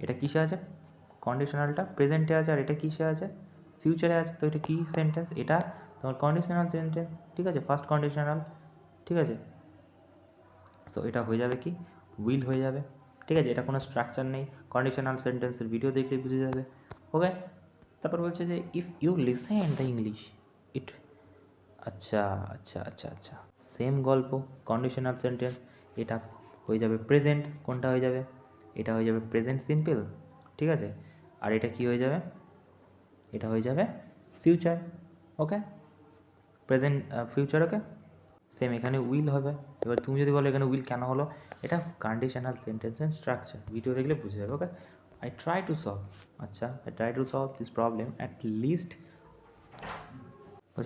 এটা কিসে আছে, কন্ডিশনালটা প্রেজেন্টে আছে, আর এটা কিসে আছে, ফিউচারে আছে, তো এটা কি সেন্টেন্স, এটা তোমার কন্ডিশনাল সেন্টেন্স, ঠিক আছে, ফার্স্ট কন্ডিশনাল, ঠিক আছে। সো এটা হয়ে যাবে কি, উইল হয়ে যাবে, ঠিক আছে, এটা কোনো স্ট্রাকচার নেই, কন্ডিশনাল সেন্টেন্সের ভিডিও দেখলেই বুঝে যাবে। ওকে, তারপর বলছে যে if you listen the English it, আচ্ছা আচ্ছা আচ্ছা আচ্ছা, সেম গল্প, কন্ডিশনাল সেন্টেন্স, এটা হয়ে যাবে প্রেজেন্ট, কোনটা হয়ে যাবে, এটা হয়ে যাবে প্রেজেন্ট সিম্পল, ঠিক আছে, আর এটা কি হয়ে যাবে, এটা হয়ে যাবে ফিউচার। ওকে, প্রেজেন্ট ফিউচার, ওকে, সেম এখানে উইল হবে। এবার তুমি যদি বলো এখানে উইল কেন হলো, এটা conditional sentence and structure, video দেখলে বুঝে যাবে। Okay, I try to solve, আচ্ছা I try to solve this problem at least,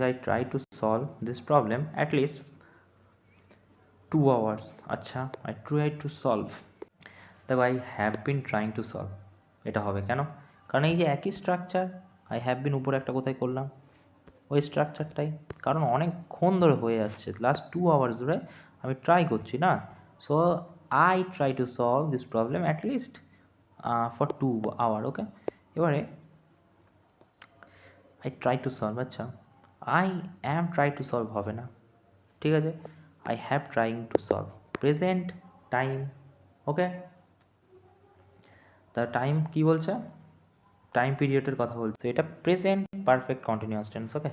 I try to solve this problem at least 2 hours, আচ্ছা আই ট্রাই টু সলভ, দেখো I have been trying to solve, এটা হবে কেন, কারণ এই যে একই স্ট্রাকচার, আই হ্যাভ বিন উপরে একটা কোথায় করলাম, ওই স্ট্রাকচারটাই, কারণ অনেকক্ষণ ধরে হয়ে যাচ্ছে, লাস্ট 2 hours ধরে আমি ট্রাই করছি না, so I try to solve this problem at least for 2 hour। Okay, এবারে আই ট্রাই টু সলভ, আচ্ছা I am try to solve হবে না, ঠিক আছে, I have trying to solve, present time. Okay, তা টাইম কি বলছে, টাইম পিরিয়ডের কথা বলছে, এটা present perfect continuous tense. Okay,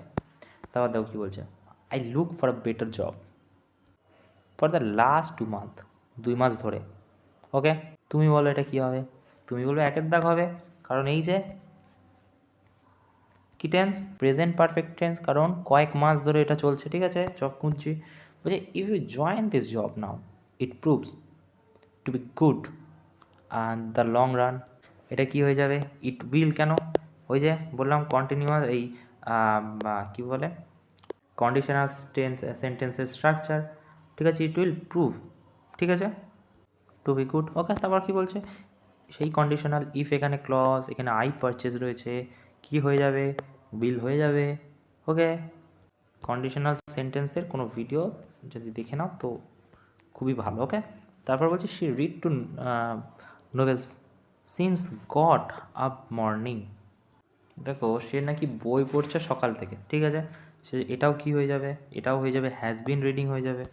তারপর দেখো কী বলছে, I look for a better job for the last 2 months, 2 মাস ধরে। ওকে, তুমি বলো এটা কী হবে, তুমি বলবে একের দাগ হবে, কারণ এই যে কি টেন্স, প্রেজেন্ট পারফেক্ট টেন্স, কারণ কয়েক মাস ধরে এটা চলছে, ঠিক আছে, জব খুঁজছি, বলছে if you join this job now it proves to be good and the long run, এটা কি হয়ে যাবে, ইট উইল, কেন, ওই যে বললাম কন্টিনিউয়াস, এই কী বলে কন্ডিশনাল টেন্স সেন্টেন্সের স্ট্রাকচার, ঠিক আছে, ইট উইল প্রুভ, ঠিক আছে, টু বি গুড। ওকে, তারপর কী বলছে, সেই কন্ডিশনাল ইফ এখানে ক্লজ, এখানে আই পারচেজ রয়েছে, কি হয়ে যাবে, উইল হয়ে যাবে। ওকে, কন্ডিশনাল সেন্টেন্সের কোনো ভিডিও যদি দেখে নাও তো খুবই ভালো। ওকে, তারপর বলছি she read two novels since got up morning, দেখো সে নাকি বই পড়ছে সকাল থেকে, ঠিক আছে, সে এটাও কি হয়ে যাবে, এটাও হয়ে যাবে হ্যাজ বিন রিডিং হয়ে যাবে,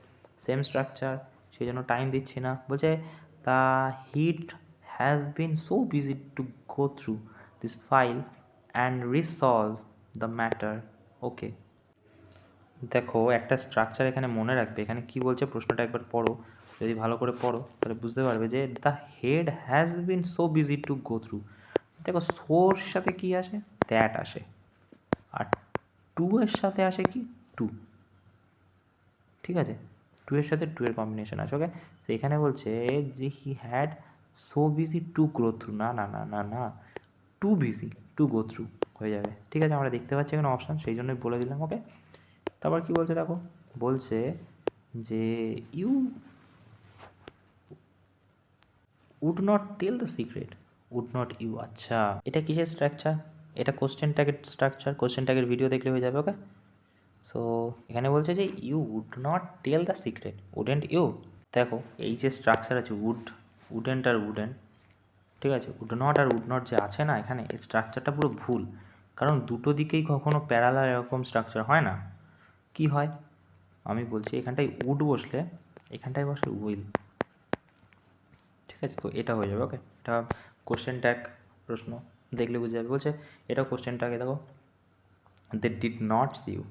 সেম স্ট্রাকচার, সেই জন্য টাইম দিচ্ছি না। বলছে the heat has been so busy to go through this file and resolve the matter. Okay, দেখো একটা স্ট্রাকচার এখানে মনে রাখবে, এখানে কি বলছে প্রশ্নটা একবার পড়ো, যদি ভালো করে পড়ো তাহলে বুঝতে পারবে যে the head has been so busy to go through, দেখো সোর সাথে কি আসে, দ্যাট আসে, আর টু এর সাথে আসে কি, টু, ঠিক আছে, টু এর সাথে টু এর কম্বিনেশন আছে। ওকে, তো এখানে বলছে যে he had so busy to grow through, না না না না না, too busy to go through হয়ে যাবে, ঠিক আছে, আমরা দেখতে পাচ্ছি এখানে অপশান, সেই জন্যই বলে দিলাম। ওকে, তারপর কি বলছে দেখো, বলছে যে you would not tell the secret, would not you, আচ্ছা এটা কিসের স্ট্রাকচার, এটা কোশ্চেন ট্যাগের স্ট্রাকচার, কোশ্চেন ট্যাগের ভিডিও দেখলে হয়ে যাবে। ওকে, সো এখানে বলছে যে you would not tell the secret, wouldn't you. দেখো এই যে স্ট্রাকচার আছে উডেন্ট আর উডেন্ট, ঠিক আছে, উড নট আর উড নট যে আছে না এখানে, এই স্ট্রাকচারটা পুরো ভুল। কারণ দুটো দিকেই কখনো প্যারালাল এরকম স্ট্রাকচার হয় না। কি হয় আমি বলছি, এখানটায় উড বসলে এখানটায় বসে উইল, ঠিক আছে, তো এটা হয়ে যাবে। ওকে, এটা কোশ্চেন ট্যাগ প্রশ্ন, দেখলে বুঝে যাবে। বলছে এটাও কোশ্চেন ট্যাগে, দেখো they did not see you,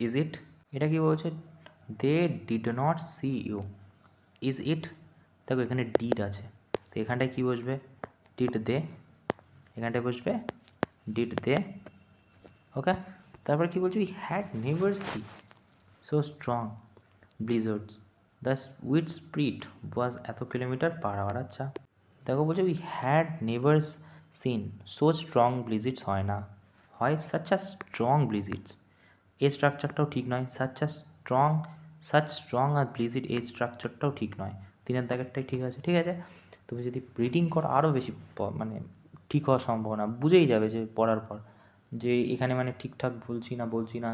is it, এটা কি বলছে, they did not see you, is it. দেখো এখানে ডিড আছে, তো এখানটায় কী বসবে, ডিড দে, এখানটায় বসবে ডিড দে। ওকে, তারপর কি বলছি, we had never see so strong blizzards, the wind speed was এত কিলোমিটার পার আওয়ার। আচ্ছা, দেখো বলছে we had never seen so strong blizzards, হয় না, হয় সাচ আ স্ট্রং ব্লিজিটস। এই স্ট্রাকচারটাও ঠিক নয়, সাচ স্ট্রং আর ব্লিজিট, এই স্ট্রাকচারটাও ঠিক নয়। তিনের দাগেরটাই ঠিক আছে। ঠিক আছে, তুমি যদি রিডিং করো আরও বেশি মানে ঠিক হওয়ার সম্ভাবনা, বুঝেই যাবে যে পড়ার পর যে এখানে মানে ঠিকঠাক বলছি না,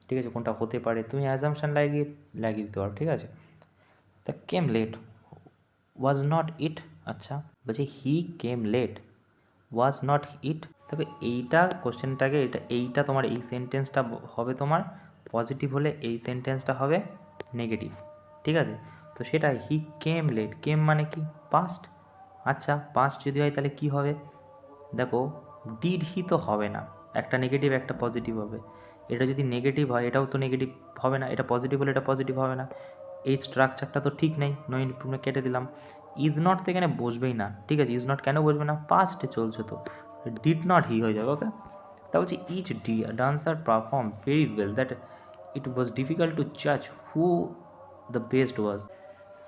ঠিক আছে, কোনটা হতে পারে, তুমি অ্যাজামশান লাগিয়ে দিতে পারো। ঠিক আছে, the came late was not it. আচ্ছা, বলছে হি কেম লেট ওয়াজ নট ইট। তবে এইটা কোশ্চেনটাকে এইটা তোমার এই সেন্টেন্সটা হবে তোমার পজিটিভ হলে এই সেন্টেন্সটা হবে নেগেটিভ। ঠিক আছে, তো সেটা হি কেম লেট, কেম মানে কি, পাস্ট। আচ্ছা, পাস্ট যদি হয় তাহলে কি হবে, দেখো ডিড হি তো হবে না, একটা নেগেটিভ একটা পজিটিভ হবে। এটা যদি নেগেটিভ হয় এটাও তো নেগেটিভ হবে না, এটা পজিটিভ হলে এটা পজিটিভ হবে না। এই স্ট্রাকচারটা তো ঠিক নেই, নো ইমপ্রুভমেন্ট কেটে দিলাম। ইজ নট তো এখানে বসবেই না। ঠিক আছে, ইজ নট কেন বসবে না, পাস্টে চলছে তো, ডিড নট হি হয়ে যাবে। ওকে, তা বলছি each dancer perform very well that it was difficult to জাজ হু দ্য বেস্ট ওয়াজ।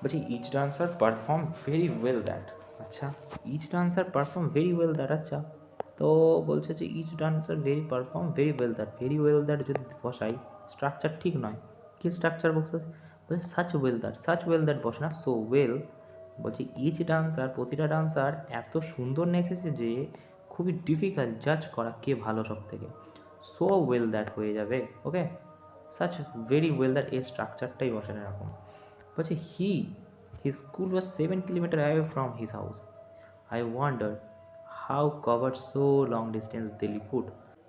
বলছি each dancer perform very well that. আচ্ছা, each dancer perform very well that. আচ্ছা, তো বলছে যে each dancer perform very well that যদি বসাই structure ঠিক নয়। কী স্ট্রাকচার বলছে, সাচ ওয়েল দ্যাট বসে না, সো ওয়েল। বলছি ইচ ডান্সার, প্রতিটা ডান্সার এত সুন্দর নেচেছে যে খুবই ডিফিকাল্ট জাজ করা কে ভালো সব থেকে। সো ওয়েল দ্যাট হয়ে যাবে। ওকে, সাচ ভেরি ওয়েল দ্যাট, এই স্ট্রাকচারটাই বসে না এরকম। বলছে his school was 7 kilometers away from his house. I wondered how covered so long distance daily foot.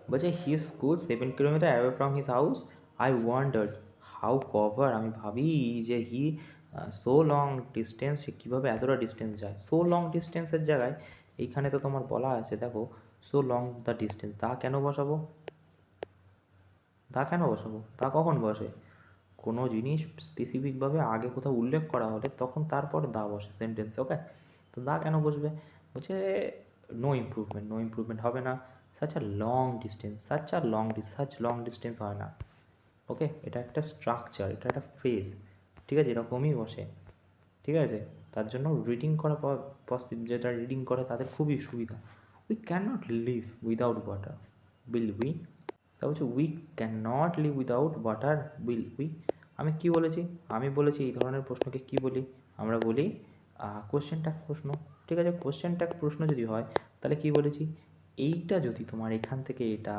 বলছে his school 7 kilometers away from his house. I wondered how cover, আমি ভাবি যে so long distance, সে কীভাবে এতটা distance যায়। So long ডিস্টেন্সের জায়গায় এইখানে তো তোমার বলা আছে, দেখো সো লং দ্য ডিস্টেন্স, দা কেন বসাবো, দা কখন বসে, কোনো জিনিস স্পেসিফিকভাবে আগে কোথাও উল্লেখ করা হলে তখন তারপর দা বসে সেন্টেন্সে। ওকে, তো দা কেন বসবে, বলছে নো ইমপ্রুভমেন্ট হবে না, সাচ লং ডিস্টেন্স হয় না। ওকে, এটা একটা স্ট্রাকচার, এটা একটা ফ্রেজ, ঠিক আছে, এরকমই বসে। ঠিক আছে, তার জন্য রিডিং করা যেটা রিডিং করে তাদের খুবই সুবিধা। We can not live without water, will we. তা বলছে we can not live without water, will we. আমি কি বলেছি, আমি বলেছি এই ধরনের প্রশ্নকে কি বলি, আমরা বলি কোশ্চেন ট্যাগ প্রশ্ন। ঠিক আছে, কোশ্চেন ট্যাগ প্রশ্ন যদি হয় তাহলে কি বলেছি, এইটা যদি তোমার এখান থেকে এটা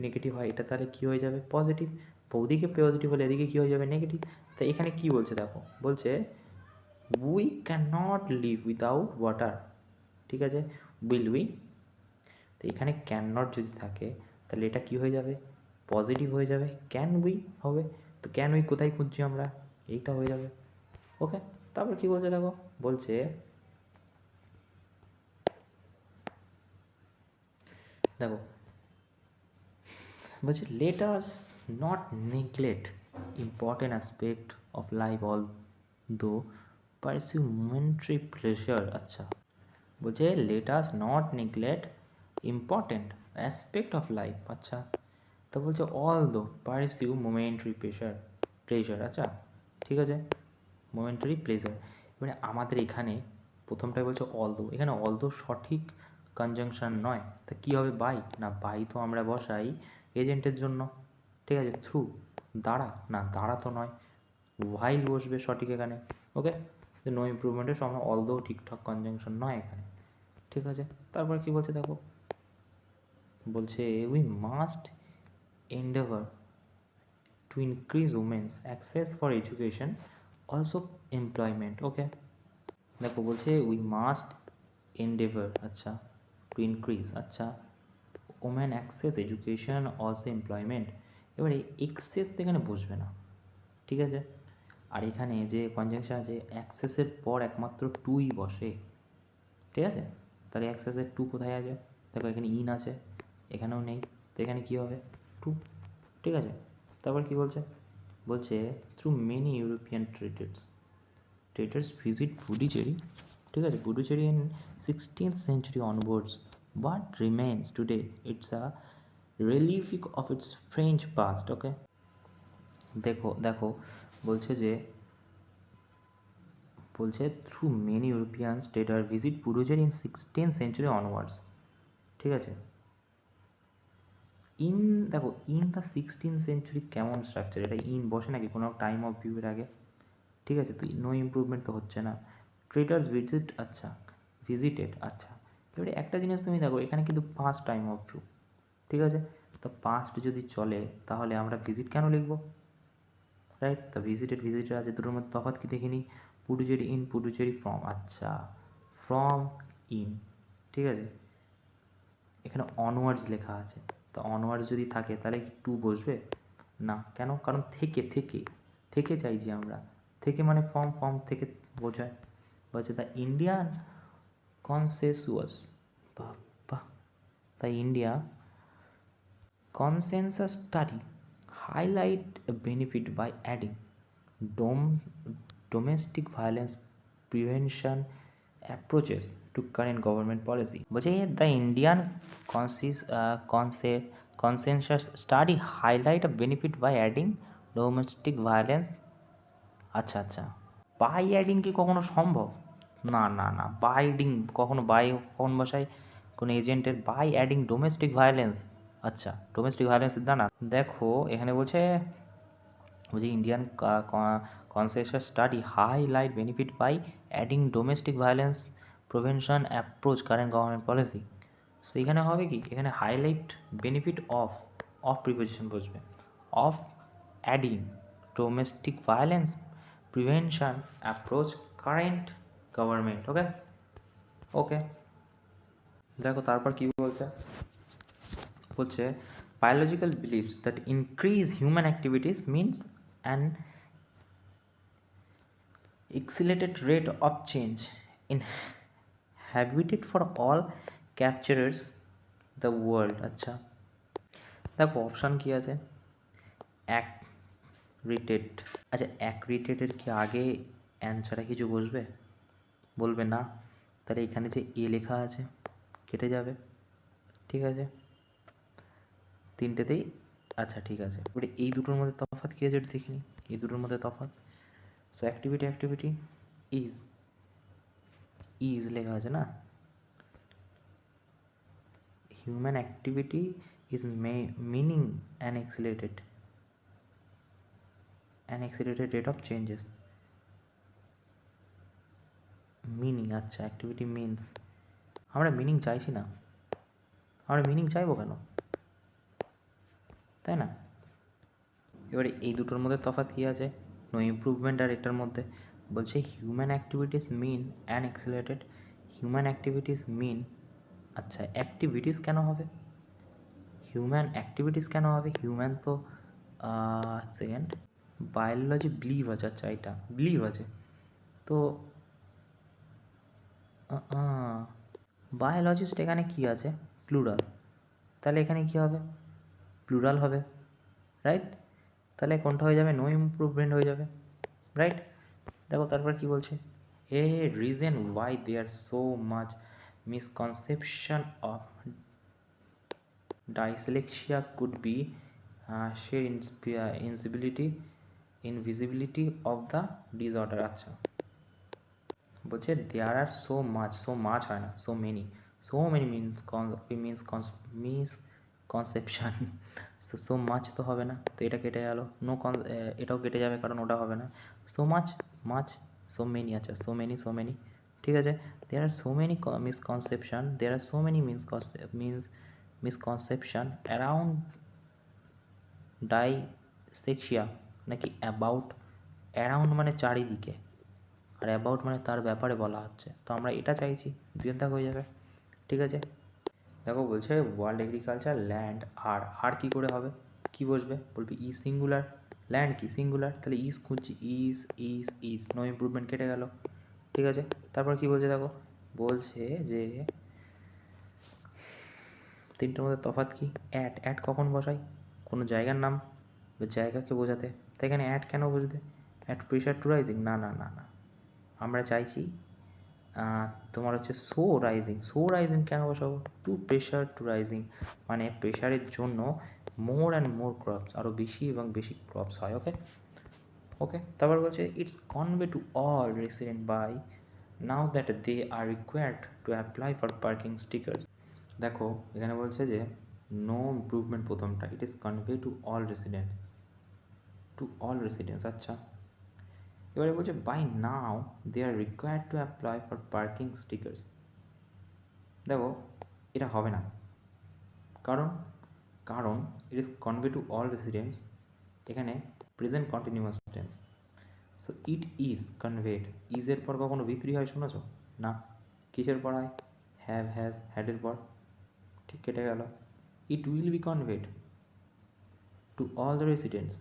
নেগেটিভ হয়, এটা তাহলে কী হয়ে যাবে, পজিটিভ। বৌদিকে পজিটিভ হলে এদিকে কী হয়ে যাবে, নেগেটিভ। তো এখানে কি বলছে দেখো, বলছে we can not live without water. ঠিক আছে, উইল উই। তো এখানে ক্যান নট যদি থাকে তাহলে এটা কি হয়ে যাবে, পজিটিভ হয়ে যাবে, ক্যান উই হবে। তো ক্যান উই কোথায় খুঁজছি আমরা, এইটা হয়ে যাবে। ওকে, তারপর কি বলছে দেখো, বলছে দেখো বলছে let us not neglect important aspect of life all দো পারসিউ মোমেন্টারি প্লেজার। আচ্ছা, বলছে let us not neglect important aspect of life. আচ্ছা, তো বলছে অল দো পারসিউ মোমেন্টারি প্লেজার। আচ্ছা, ঠিক আছে, মোমেন্টারি প্লেজার। মানে আমাদের এখানে প্রথমটাই বলছে অল দো, এখানে অল দো সঠিক কনজাংশন নয়, তা কী হবে, বাই না, বাই তো আমরা বসাই এজেন্টের জন্য। ঠিক আছে, থ্রু, দ্বারা না, দ্বারা তো নয়, হোয়াইল বসবে সঠিক এখানে। ওকে, নো ইমপ্রুভমেন্টের সময় অল দো ঠিকঠাক কনজাংশন নয় এখানে। ঠিক আছে, তারপর কি বলছে দেখো, বলছে we must Endeavour to increase women's access for education, also employment. Okay, দেখো বলছে উই মাস্ট এন্ডেভার, আচ্ছা, টু ইনক্রিজ, আচ্ছা, women access education also employment. এবারে এক্সেস তো এখানে বসবে না, ঠিক আছে, আর এখানে যে কনজাংশন আছে অ্যাক্সেসের পর একমাত্র টুই বসে, ঠিক আছে, তাহলে অ্যাক্সেসের টু কোথায় আছে, দেখো এখানে ইন আছে, এখানেও নেই, তো এখানে কী হবে টু, ঠিক আছে। তারপর কি বলছে, বলছে through many European traders visit Puducherry, ঠিক আছে, Puducherry in 16th century onwards, but remains today. It's a relief of its French past. Okay, দেখো দেখো বলছে যে বলছে through many European trader visit Puducherry in 16th century onwards, ঠিক আছে। ইন দেখো ইন দ্য 16th century কেমন স্ট্রাকচার, এটা ইন বসে নাকি কোনো টাইম অফ ভিউয়ের আগে, ঠিক আছে, তো নো ইমপ্রুভমেন্ট তো হচ্ছে না। ট্রেডার্স ভিজিট, আচ্ছা, ভিজিটেড, আচ্ছা, এবারে একটা জিনিস তুমি দেখো এখানে কিন্তু পাস্ট টাইম অফ ভিউ, ঠিক আছে, তো পাস্ট যদি চলে তাহলে আমরা ভিজিট কেন লিখবো, রাইট, তো ভিজিটেড আছে, দুটোর মধ্যে তফাৎ কি দেখে নিই, পুডুচেরি ইন, পুডুচেরি ফ্রম, আচ্ছা, ফ্রম ইন, ঠিক আছে, এখানে অনওয়ার্ডস লেখা আছে, তো অনওয়ার্ডস যদি থাকে তাহলে কি টু বসবে না, কেন, কারণ থেকে থেকে থেকে চাইছি আমরা, থেকে মানে ফর্ম থেকে বোঝায়, বলছে দ্য ইন্ডিয়ান কনসেনসাস, বাবা, the India consensus study highlight a benefit by adding domestic violence prevention approaches to current government policy. বলছে the Indian consensus study highlight a benefit by adding domestic violence, আচ্ছা আচ্ছা, by adding কি কখনো সম্ভব, না না না, বাই অ্যাডিং কখনো, বাই কখন বসায় কোনো এজেন্টের, বাই অ্যাডিং ডোমেস্টিক ভায়োলেন্স, আচ্ছা, ডোমেস্টিক ভায়োলেন্স না না, দেখো এখানে বলছে Indian concession study highlight benefit by adding domestic violence prevention approach current government policy. So এখানে হবে কি, এখানে হাইলাইট বেনিফিট অফ প্রিপোজিশন বসবে, of adding domestic violence prevention approach current government. Okay okay, দেখো তারপর কি বলছে, বলছে biological beliefs that increase human activities means an accelerated rate of change in habitat for all capturers the world। আচ্ছা, দেখো option কি আছে, অ্যাক্রিটেড, আচ্ছা অ্যাক্রিটেডের কি আগে অ্যান্সারে কিছু বসবে, বলবে না, তাহলে এখানে যে এ লেখা আছে কেটে যাবে, ঠিক আছে, তিনটেতেই, আচ্ছা ঠিক আছে, এবারে এই দুটোর মধ্যে তফাৎ কী আছে দেখিনি, এই দুটোর মধ্যে তফাৎ, সো অ্যাক্টিভিটি ইজ লেখা আছে না, human activity is meaning an accelerated rate of changes, meaning, আচ্ছা অ্যাক্টিভিটি মিনস, আমরা মিনিং চাইছি না, আমরা মিনিং চাইবো কেন, তাই না। এবারে এই দুটোর মধ্যে তফাৎ কী আছে, নো ইমপ্রুভমেন্ট, আর এটার মধ্যে বলছে human activities mean an accelerated, human activities mean, আচ্ছা অ্যাক্টিভিটিস কেন হবে, হিউম্যান অ্যাক্টিভিটিস কেন হবে, হিউম্যান তো সেকেন্ড বায়োলজি বিলিভ আছে, আচ্ছা এটা বিলিভ আছে, তো বায়োলজিস্ট এখানে কী আছে প্লুরাল, তাহলে এখানে কী হবে প্লুরাল হবে, রাইট, তাহলে কোনটা হয়ে যাবে, নো ইমপ্রুভমেন্ট হয়ে যাবে, রাইট। দেখো তারপর কি বলছে, a reason why there so much misconception of dyslexia could be sheer invisibility of the disorder। আচ্ছা, বলছে দেয়ার আর সো মাচ হয় না, so many means conception, so much তো হবে না, তো এটা কেটে গেল, এটাও কেটে যাবে কারণ ওটা হবে না, সো মাচ সো মেনি, আচ্ছা সো মেনি, ঠিক আছে, দেয়ার আর সো মেনি মিসকনসেপশন, দেয়ার আর সো মেনি মিসকনসেপশন অ্যারাউন্ড সেক্সিয়া নাকি অ্যাবাউট? অ্যারাউন্ড মানে চারিদিকে, আর অ্যাবাউট মানে তার ব্যাপারে বলা হচ্ছে, তো আমরা এটা চাইছি, দুইয়ের দাগ হয়ে যাবে। ঠিক আছে, দেখো বলছে ওয়ার্ল্ড এগ্রিকালচার ল্যান্ড আর কী করে হবে, কি বসবে, বলবি ই সিঙ্গুলার, ল্যান্ড কি সিঙ্গুলার, তাহলে ইজ খুঁজছি, ইজ নো ইমপ্রুভমেন্ট, কেটে গেল। ঠিক আছে, তারপর কি বলছে দেখো, বলছে যে তিনটের মধ্যে তফাৎ কি, অ্যাট কখন বসাই, কোনো জায়গার নাম বা জায়গাকে বোঝাতে, তাই এখানে অ্যাট কেন বসবে, অ্যাট প্রেশার টু রাইজিং, না না না না, আমরা চাইছি তোমার হচ্ছে সো রাইজিং কেন বসাবো, টু প্রেশার টু রাইজিং, মানে প্রেশারের জন্য মোর অ্যান্ড মোর ক্রপস, আরও বেশি এবং বেশি ক্রপস হয়। ওকে ওকে, তারপর বলছে it's convey to all resident by now that they are required to apply for parking stickers. দেখো এখানে বলছে যে নো ইমপ্রুভমেন্ট প্রথমটা, it is convey to all residents, আচ্ছা। এবারে বলছে by now they are required to apply for parking stickers. দেখো এটা হবে না, কারণ কারণ it is convey to all residents, এখানে present continuous tense, so it is conveyed, ইজের পর কখনো ভিতরি হয় শুনেছ না, কিসের পর হয়, হ্যাভ হ্যাজ হ্যাডের পর, ঠিক কেটে গেল। It will be conveyed to all the residents,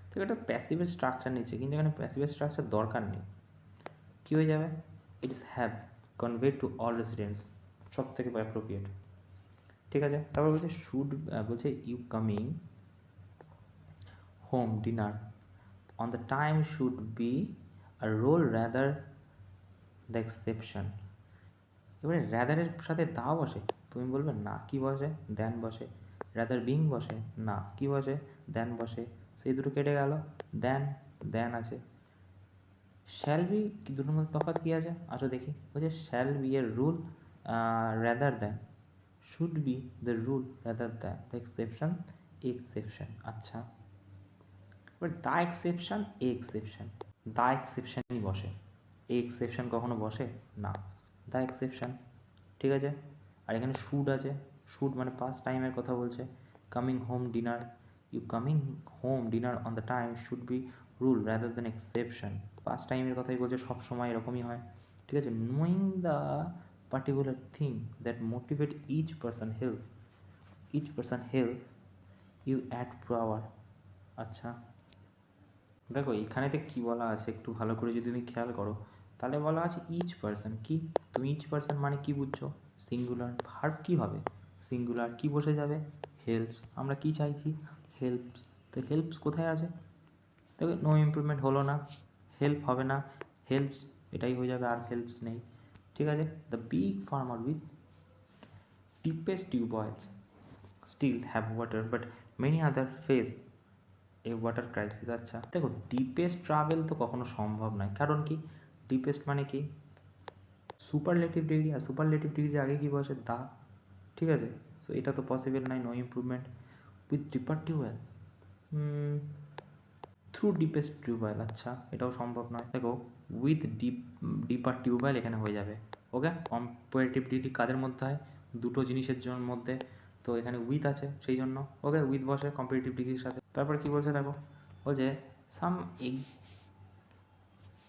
তো এটা প্যাসিভের স্ট্রাকচার নিচ্ছে, কিন্তু এখানে প্যাসিভের স্ট্রাকচার দরকার নেই, কী হয়ে যাবে, it is have conveyed to all residents, সব থেকে অ্যাপ্রোপ্রিয়েট। ঠিক আছে, তারপর বলছে শুড, বলছে you coming home dinner on the time should be a role rather the exception. এবারে র্যাদারের সাথে দা বসে, তুমি বলবে না, কি বসে, দেন বসে, রাদার বিং বসে, না, কি বসে, দেন বসে, সেই দুটো কেটে গেল, দেন আছে। শ্যাল বি কি দুটোর মধ্যে তফাৎ কী আছে, আসো দেখি, বলছে শ্যাল বি এর rule rather than, should be the rule rather than the exception, আচ্ছা। এবার দ্য এক্সেপশন এক্সেপশনই বসে, এই এক্সেপশন কখনো বসে না, দ্য এক্সেপশন। ঠিক আছে, আর এখানে শুড আছে, শুড মানে পাস্ট টাইমের কথা বলছে, coming home dinner, you coming home dinner on the time should be rule rather than exception, past টাইমের কথাই বলছে, সবসময় এরকমই হয়। ঠিক আছে, knowing the particular thing that motivate each person help you add power, আচ্ছা। দেখো এখানেতে কী বলা আছে একটু ভালো করে যদি তুমি খেয়াল করো, তাহলে বলা আছে ইচ পার্সন, কি তুমি ইচ পার্সন মানে কি বুঝছো, সিঙ্গুলার, ভার্ব কী হবে, সিঙ্গুলার, কি বসে যাবে, হেল্পস, আমরা কি চাইছি, হেল্পস, তো হেল্পস কোথায় আছে, দেখো নো ইমপ্রুভমেন্ট হলো না, হেল্প হবে না, হেল্পস এটাই হয়ে যাবে, আর হেল্পস নেই। ঠিক আছে, the big farmer with deepest tubewells still have water but many other face a water crisis, আচ্ছা। দেখো ডিপেস্ট ট্রাভেল তো কখনো সম্ভব নয়, কারণ কি, ডিপেস্ট মানে কি, সুপারলেটিভ ডিগ্রি, আর সুপারলেটিভ ডিগ্রির আগে কি বসে, দা, ঠিক আছে, সো এটা তো পসিবল নয়, no improvement. With deeper tubewell, through deepest tubewell, আচ্ছা, এটাও সম্ভব নয়। দেখো উইথ ডিপার টিউবওয়েল এখানে হয়ে যাবে। ওকে, কম্পারেটিভ ডিগ্রি কাদের মধ্যে হয়, দুটো জিনিসের জন্য মধ্যে, তো এখানে উইথ আছে সেই জন্য, ওকে উইথ বসে কম্পারেটিভ ডিগ্রির সাথে। তারপর কি বলছে দেখো, বলছে সাম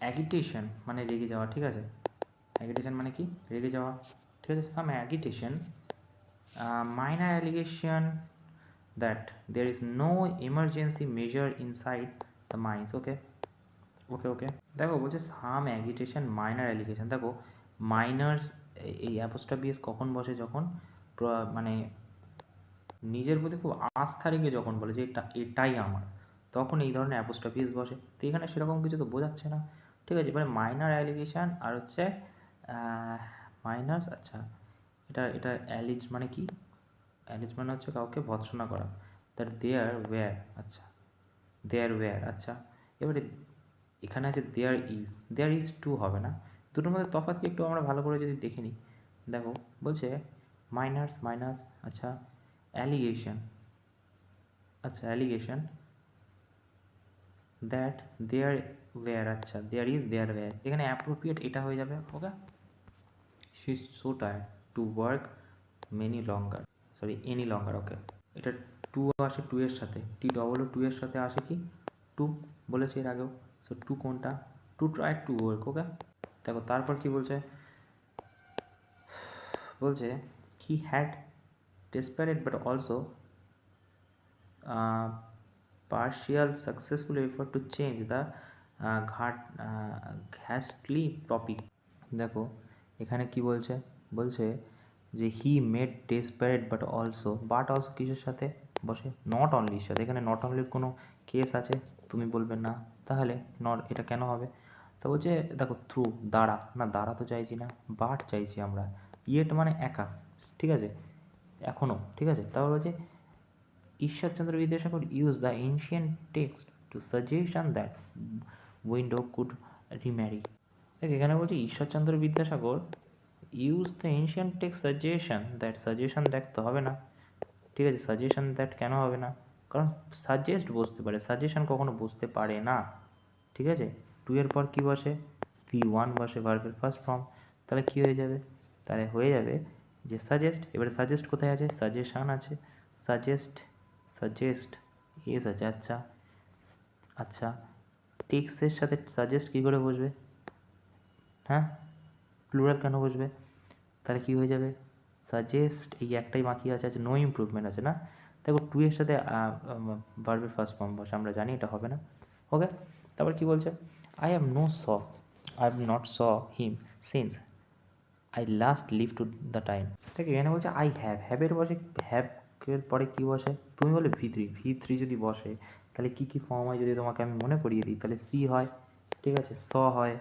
অ্যাগিটেশন মানে রেগে যাওয়া, ঠিক আছে, অ্যাগিটেশন মানে কি, রেগে যাওয়া, ঠিক আছে, some agitation miner allegation that there is no emergency measure inside the mines, okay okay, দেখো বলছে সাম অ্যাগিটেশন মাইনার অ্যালিগেশন, দেখো মাইনার্স এই অ্যাপোস্ট্রফি কখন বসে, যখন মানে নিজের প্রতি খুব আস্থা রেখে যখন বলে যে এটাই আমার, তখন এই ধরনের অ্যাপোস্ট্রফিস বসে, তো এখানে সেরকম কিছু তো বোঝাচ্ছে না। ঠিক আছে, এবারে মাইনার অ্যালিগেশন আর হচ্ছে মাইনার্স, আচ্ছা, এটা অ্যালিজ মানে কি, অ্যালিজ মানে হচ্ছে কাউকে ভৎসনা করা, দ্যাট আচ্ছা, আচ্ছা। এবারে এখানে আছে দেয়ার ইজ টু হবে না, দুটোর মধ্যে তফাৎ কি একটু আমরা ভালো করে যদি দেখে নিই, দেখো বলছে মাইনার্স, আচ্ছা, অ্যালিগেশন, আচ্ছা, অ্যালিগেশন দ্যাট আচ্ছা, দেয়ার ওয়্যার, এখানে অ্যাপ্রোপ্রিয়েট এটা হয়ে যাবে। Okay, she is so tired to work any longer, okay, এটা টু আসে টু এর সাথে, টি ডবল টু এর সাথে আসে কি টু, বলেছি এর আগেও। সো টু কোনটা, টু ট্রাই টু ওয়ার্ক। ওকে, দেখো তারপর কি বলছে, বলছে he had desperate but also partial successful effort to change the ghastly topic। দেখো এখানে কি বলছে, বলছে যে he made desperate but also, but also কিসের সাথে বসে, নট অনলির সাথে। এখানে নট অনলির কোনো কেস আছে, তুমি বলবে না, তাহলে নট এটা কেন হবে। তো বলছে দেখো থ্রু, দ্বারা, না দ্বারা তো চাইছি না, বাট চাইছি আমরা, ইয়েট মানে একা, ঠিক আছে, এখনও, ঠিক আছে। তারপর বলছে Ishwarchandra Vidyasagar used the ancient text to suggestion that window could remarry। দেখ এখানে বলছে Ishwarchandra Vidyasagar use the ancient text suggestion that, suggestion that তো হবে না, ঠিক আছে, সাজেশন দ্যাট কেন হবে না, কারণ সাজেস্ট বসতে পারে, সাজেশন কখনো বসতে পারে না, ঠিক আছে। টু এর পর কী বসে, ভি ওয়ান বসে, ভার্বের ফার্স্ট ফর্ম, তাহলে কী হয়ে যাবে, তাহলে হয়ে যাবে যে সাজেস্ট। এবারে সাজেস্ট কোথায় আছে, সাজেশান আছে, সাজেস্ট, সাজেস্ট এস আছে, আচ্ছা আচ্ছা, টেক্সটের সাথে সাজেস্ট কী করে বসবে, হ্যাঁ প্লুরাল কেন বসবে, তাহলে কী হয়ে যাবে, সাজেস্ট, এই একটাই বাকি আছে, আছে নো ইমপ্রুভমেন্ট আছে না, দেখো টু এর সাথে ভার্বের ফার্স্ট ফর্ম বসে, আমরা জানি এটা হবে না। ওকে, তারপর কী বলছে, I have not saw him since I last leave to the time. ঠিক এখানে বলছে আই হ্যাভের বসে, হ্যাভের পরে কী বসে, তুমি বলে ভি থ্রি যদি বসে তাহলে কী কী ফর্ম হয় যদি তোমাকে আমি মনে করিয়ে দিই, তাহলে সি হয়, ঠিক আছে, স হয়,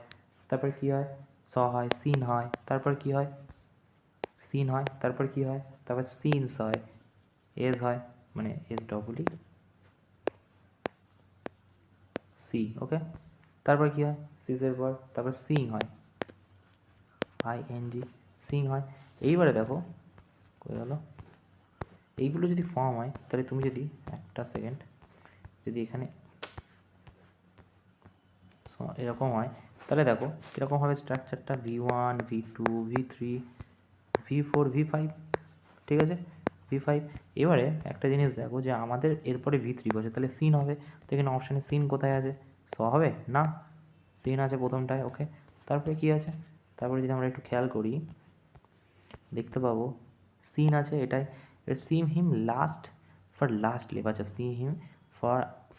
তারপর কী হয়, স হয়, সিন হয়, তারপর কী হয়, সিন হয়, তারপর কী হয়, তারপর সিনস হয়, এস হয়, মানে এস ডবলই সি। ওকে, তারপর কী হয়, সিসের পর তারপর সিং হয়, আইএনজি, সিং হয়। এইবারে দেখো কই গেল, এইগুলো যদি ফর্ম হয় তাহলে তুমি যদি একটা সেকেন্ড, যদি এখানে এরকম হয় তাহলে দেখো কীরকম হবে স্ট্রাকচারটা, V one, V two, V three, V four, V five, ঠিক আছে, ভি ফাইভ। এবারে একটা জিনিস দেখো যে আমাদের এরপরে ভি থ্রি বসে, তাহলে সিন হবে, তো এখানে অপশানে সিন কোথায় আছে, স হবে না, সিন আছে প্রথমটায়। ওকে, তারপরে কী আছে, তারপরে যদি আমরা একটু খেয়াল করি দেখতে পাবো সিন আছে, এটাই seem him last for last leave, আচ্ছা সি হিম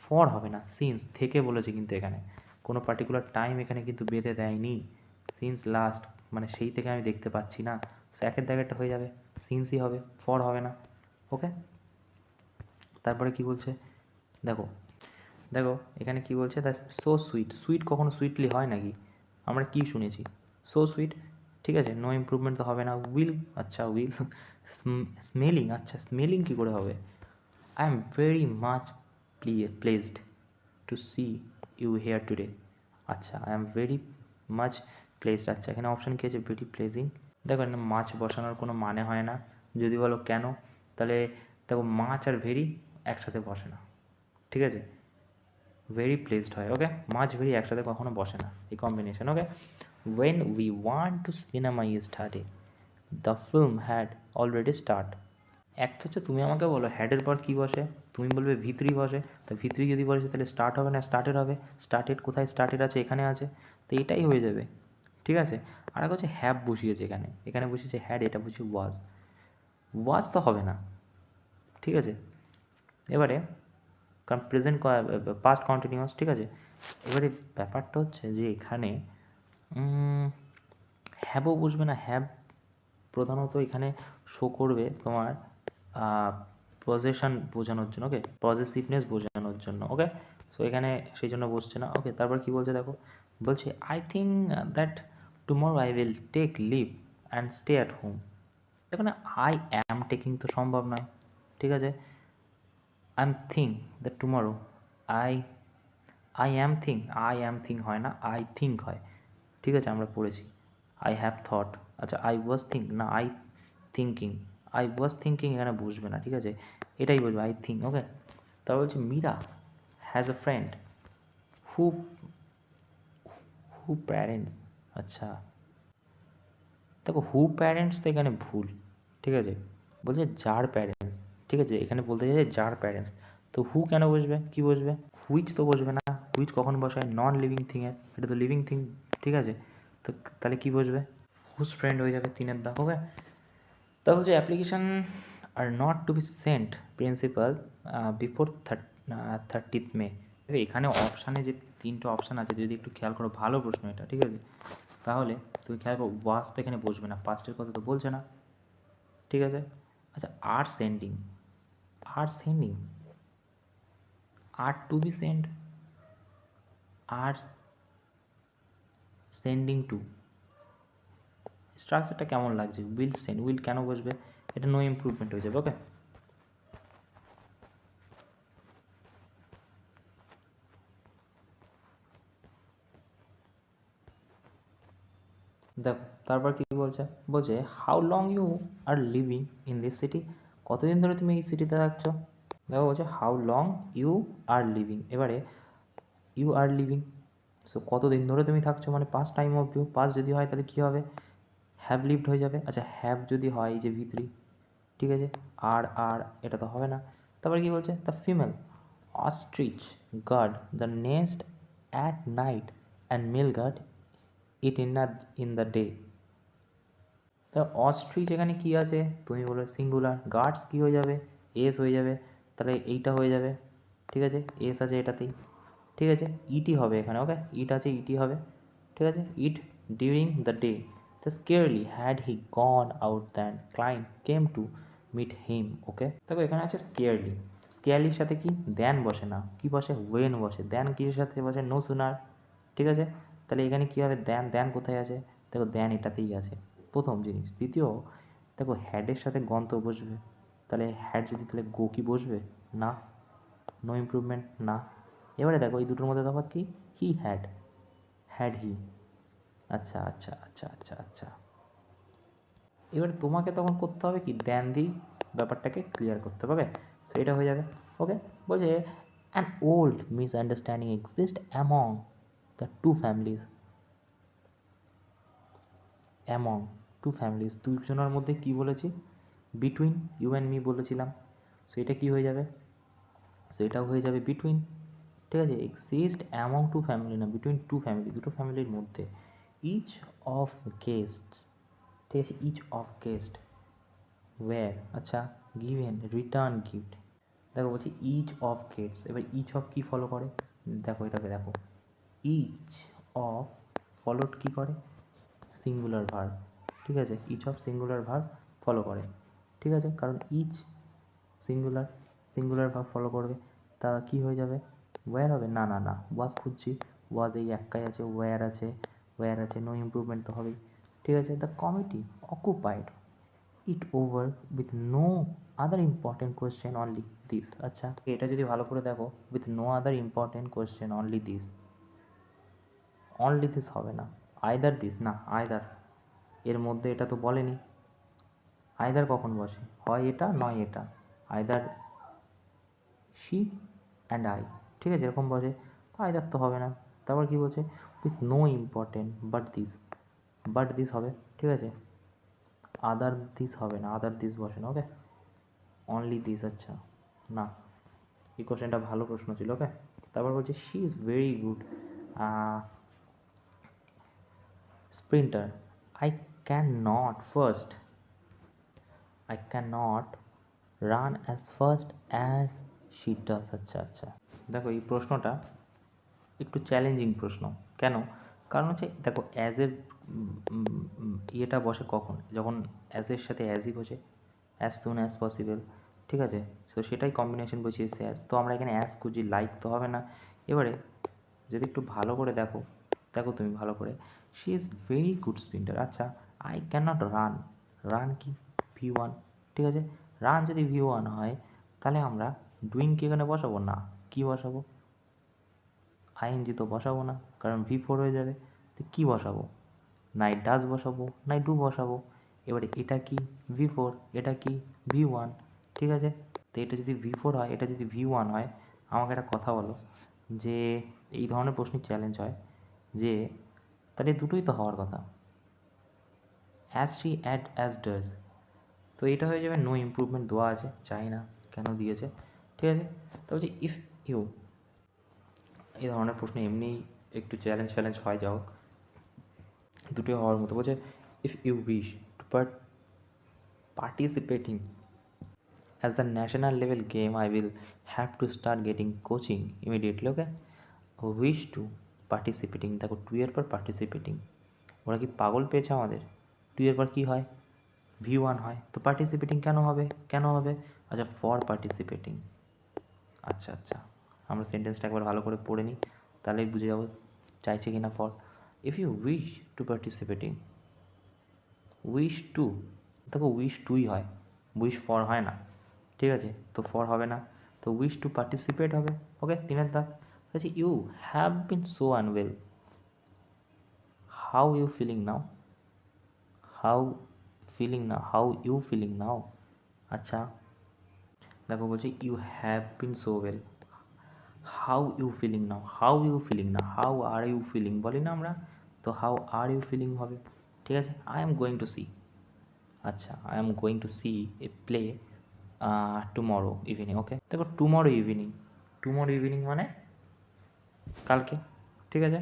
ফর হবে না, সিন্স থেকে বলেছে, কিন্তু এখানে কোনো পার্টিকুলার টাইম এখানে কিন্তু বেঁধে দেয়নি, সিন্স লাস্ট মানে সেই থেকে আমি দেখতে পাচ্ছি না, একের দাগেরটা হয়ে যাবে, সিন্সই হবে, ফর হবে না। ওকে, তারপরে কি বলছে দেখো, দেখো এখানে কি বলছে, দ্য সো সুইট, সুইট কখনো সুইটলি হয় নাকি, আমরা কি শুনেছি, সো সুইট, ঠিক আছে, নো ইমপ্রুভমেন্ট তো হবে না, উইল, আচ্ছা উইল, স্মেলিং, আচ্ছা স্মেলিং কী করে হবে, I am very much placed to see you here today, আচ্ছা I am very much placed, আচ্ছা এখানে অপশান কী আছে, ভেরি প্লেজিং। দেখো এখানে মাছ বসানোর কোনো মানে হয় না, যদি বলো কেন, তাহলে দেখো মাছ আর ভেরি একসাথে বসে না, ঠিক আছে, ভেরি প্লেসড হয়। ওকে, মাছ ভেরি একসাথে কখনো বসে না, এই combination. Okay, when we want to cinema started the film had already start. একটা হচ্ছে তুমি আমাকে বলো হ্যাডের পর কী বসে, তুমি বলবে ভি3 বসে, তা ভি3 যদি বসে তাহলে স্টার্ট হবে না, স্টার্টেড হবে, স্টার্টেড কোথায়, স্টার্টেড আছে এখানে আছে, তো এটাই হয়ে যাবে, ঠিক আছে। আর এক হচ্ছে হ্যাভ বসিয়েছে এখানে, এখানে বসিয়েছে হ্যাড, এটা বসিয়ে ওয়াজ, ওয়াজ তো হবে না, ঠিক আছে। এবারে কারণ প্রেজেন্ট পাস্ট কন্টিনিউয়াস, ঠিক আছে। এবারে ব্যাপারটা হচ্ছে যে এখানে হ্যাভও বসবে না, হ্যাভ প্রধানত এখানে শো করবে তোমার পজেশন বোঝানোর জন্য, ওকে, পজেসিভনেস বোঝানোর জন্য। ওকে, সো এখানে সেই জন্য বসছে না। ওকে, তারপর কী বলছে দেখো, বলছে I think that tomorrow I will take leave and stay at home. এখানে আই অ্যাম টেকিং তো সম্ভব নয়, ঠিক আছে, I am think that tomorrow, I I am think হয় না, আই থিঙ্ক হয়, ঠিক আছে, আমরা পড়েছি। আই হ্যাভ থট, আচ্ছা আই ওয়াজ থিঙ্ক না, I thinking, I was thinking এখানে বুঝবে না, ঠিক আছে, এটাই বুঝবে, আই থিঙ্ক। ওকে, তারপর বলছে Meera has a friend who who parents, আচ্ছা দেখো হু প্যারেন্টস তো এখানে ভুল, ঠিক আছে, বলছে যার প্যারেন্টস, ঠিক আছে, এখানে বলতে চাইছে যার প্যারেন্টস। তো হু কেন বসবে, কি বসবে, হুইচ তো বসবে না, হুইচ কখন বসায় নন লিভিং থিংয়ের, এটা তো লিভিং থিং, ঠিক আছে, তো তাহলে কি বসবে, হুজ ফ্রেন্ড হয়ে যাবে 3 দাগ। ওকে, তা হচ্ছে application are not to be sent principal before 30th May. এখানে অপশানে যে 3টে অপশান আছে যদি একটু খেয়াল করো, ভালো প্রশ্ন এটা, ঠিক আছে, তাহলে তুমি খেয়াল করো ওয়াজ তো এখানে বসবে না, পাস্টের কথা তো বলছে না, ঠিক আছে। আচ্ছা, are sending, are sending, are to be send, are sending to, স্ট্রাকচারটা কেমন লাগছে, উইল সেন্ড, উইল কেন বসবে, এটা নো ইমপ্রুভমেন্ট হয়ে যাবে। ওকে, দেখো তারপর কি বলছে, বলছে how long you are living in this city, কতদিন ধরে তুমি এই সিটিতে থাকছো। দেখো বলছে how long you are living, এবারে ইউ আর লিভিং, সো কতদিন ধরে তুমি থাকছো, মানে past time of you, past যদি হয় তাহলে কী হবে, হ্যাভ লিভড হয়ে যাবে। আচ্ছা, হ্যাভ যদি হয় এই যে V3, ঠিক আছে, আর আর এটা তো হবে না। তারপরে কী বলছে, the female ostrich guard the nest at night and male guard it in the day. তা অস্ট্রিচ এখানে কী আছে, তুমি বলো সিঙ্গুলার, গার্ডস কী হয়ে যাবে, এস হয়ে যাবে, তাহলে এইটা হয়ে যাবে, ঠিক আছে, এস আছে এটাতেই, ঠিক আছে, ইটি হবে এখানে। ওকে, ইট আছে, ইটি হবে, ঠিক আছে, it during the day the scarcely had he gone out than client came to meet him. Okay, দেখো এখানে আছে স্কেয়ারলি, স্কেয়ারলির সাথে কি দ্যান বসে না, কি বসে, ওয়েন বসে, দ্যান কিসের সাথে বসে, নো সুনার, ঠিক আছে, তাহলে এখানে কী হবে, দ্যান, দ্যান কোথায় আছে, দেখো দ্যান এটাতেই আছে, প্রথম জিনিস। দ্বিতীয়, দেখো হ্যাডের সাথে গন্ত বসবে, তাহলে হ্যাড যদি, তাহলে গো কি বসবে না, নো ইমপ্রুভমেন্ট না। এবারে দেখো এই দুটোর মধ্যে তফাৎ কি, হি হ্যাড, হ্যাড হি, আচ্ছা আচ্ছা আচ্ছা আচ্ছা আচ্ছা, এবারে তোমাকে তখন করতে হবে কি, দ্যান দিই ব্যাপারটাকে ক্লিয়ার করতে হবে। ওকে, সো এটা হয়ে যাবে। ওকে, বলছে an old misunderstanding exist among the two families, among two families, দুজনের মধ্যে কি বলেছি, বিটুইন ইউ অ্যান্ড মি বলেছিলাম, সো এটা কী হয়ে যাবে, সো এটাও হয়ে যাবে বিটুইন, ঠিক আছে, এক্সিস্ট অ্যামং টু ফ্যামিলি না, বিটুইন টু ফ্যামিলি, দুটো ফ্যামিলির মধ্যে, ইচ অফ গেস্টস, ঠিক আছে, ইচ অফ গেস্ট ওয়্যার, আচ্ছা, গিভেন রিটার্ন গিফট। দেখো বলছি ইচ অফ গেটস, এবার ইচ অফ কী ফলো করে, দেখো এটাকে দেখো, ইচ অফ ফলোড কী করে, সিঙ্গুলার ভার্ব, ঠিক আছে, each of singular verb follow করে, ঠিক আছে, কারণ each singular, singular verb follow করবে, তা কি হয়ে যাবে, ওয়্যার হবে, না না না, ওয়াজ খুঁজছি, ওয়াজ এই একটাই আছে, ওয়্যার আছে, ওয়্যার আছে, নো ইমপ্রুভমেন্ট তো হবেই, ঠিক আছে, the committee occupied it over with no other important question only this. আচ্ছা, এটা যদি ভালো করে দেখো, with no other important question only this, only this হবে না, আইদার দিস না, আইদার, এর মধ্যে এটা তো বলেনি, আইদার কখন বসে, হয় এটা নয় এটা, আইদার শি অ্যান্ড আই, ঠিক আছে, এরকম বসে, তো আইদার তো হবে না। তারপর কি বলছে, with no important but this হবে, ঠিক আছে, আদার দিস হবে না, আদার দিস বসে না। ওকে, অনলি দিস, আচ্ছা না, এই কোশ্চেনটা ভালো প্রশ্ন ছিল। ওকে, তারপর বলছে she is very good Sprinter, I can not first, I can not run as first as she does. আচ্ছা আচ্ছা, দেখো এই প্রশ্নটা একটু চ্যালেঞ্জিং প্রশ্ন, কেন, কারণ হচ্ছে দেখো অ্যাজের ইয়েটা বসে কখন, যখন অ্যাজের সাথে অ্যাজই বসে, অ্যাজ সুন অ্যাজ পসিবল, ঠিক আছে, সো সেটাই কম্বিনেশন বসিয়েছে অ্যাজ, তো আমরা এখানে অ্যাজ খুঁজি, লাইক তো হবে না। এবারে যদি একটু ভালো করে দেখো, দেখো তুমি ভালো করে, she is very good sprinter, আচ্ছা, I can not run, run কি V1, ঠিক আছে, রান যদি V1 হয় তাহলে আমরা ডুইং কি এখানে বসাবো না, কি বসাবো, আইএনজি তো বসাবো না, কারণ V4 হয়ে যাবে, তো কী বসাবো, নাই ডাজ বসাবো, নাই ডু বসাবো। এবারে এটা কি V4, এটা কি V1, ঠিক আছে, তো এটা যদি V4 হয়, এটা যদি V1 হয়, আমাকে একটা কথা বলো, যে এই ধরনের প্রশ্নের চ্যালেঞ্জ হয় যে তাহলে দুটোই তো হওয়ার কথা, as she add as does, তো এটা হয়ে যাবে নো ইমপ্রুভমেন্ট দেওয়া আছে, চাই না। কেন দিয়েছে, ঠিক আছে। তো বলছি ইফ ইউ, এই ধরনের প্রশ্ন এমনিই একটু চ্যালেঞ্জ হয়, যাও দুটোই হওয়ার মতো। বলছে if you wish to participating as the national level game, I will have to start getting coaching immediately. Okay, wish to participating, দেখো টু এর পর পার্টিসিপেটিং, ওরা কি পাগল পেয়েছে আমাদের? টু এর পর কী হয়? V1 হয়, তো পার্টিসিপেটিং কেন হবে? আচ্ছা, ফর পার্টিসিপেটিং। আচ্ছা, আমরা সেন্টেন্সটা একবার ভালো করে পড়ে নিই, তাহলেই বুঝে যাবো চাইছে কি না। For, if you wish to participating, wish to, দেখো উইশ টুই হয়, উইশ ফর হয় না, ঠিক আছে, তো ফর হবে না, তো উইশ টু পার্টিসিপেট হবে। ওকে, 3 দাগ। আচ্ছা, you have been so unwell, how you feeling now, how you feeling now. আচ্ছা, দেখো বলছি you have been so well, how you feeling now, how are you feeling বলি না আমরা, তো হাউ আর ইউ ফিলিং হবে, ঠিক আছে। I am going to see, আচ্ছা, I am going to see a play tomorrow evening. Okay, দেখো tomorrow evening মানে কালকে, ঠিক আছে,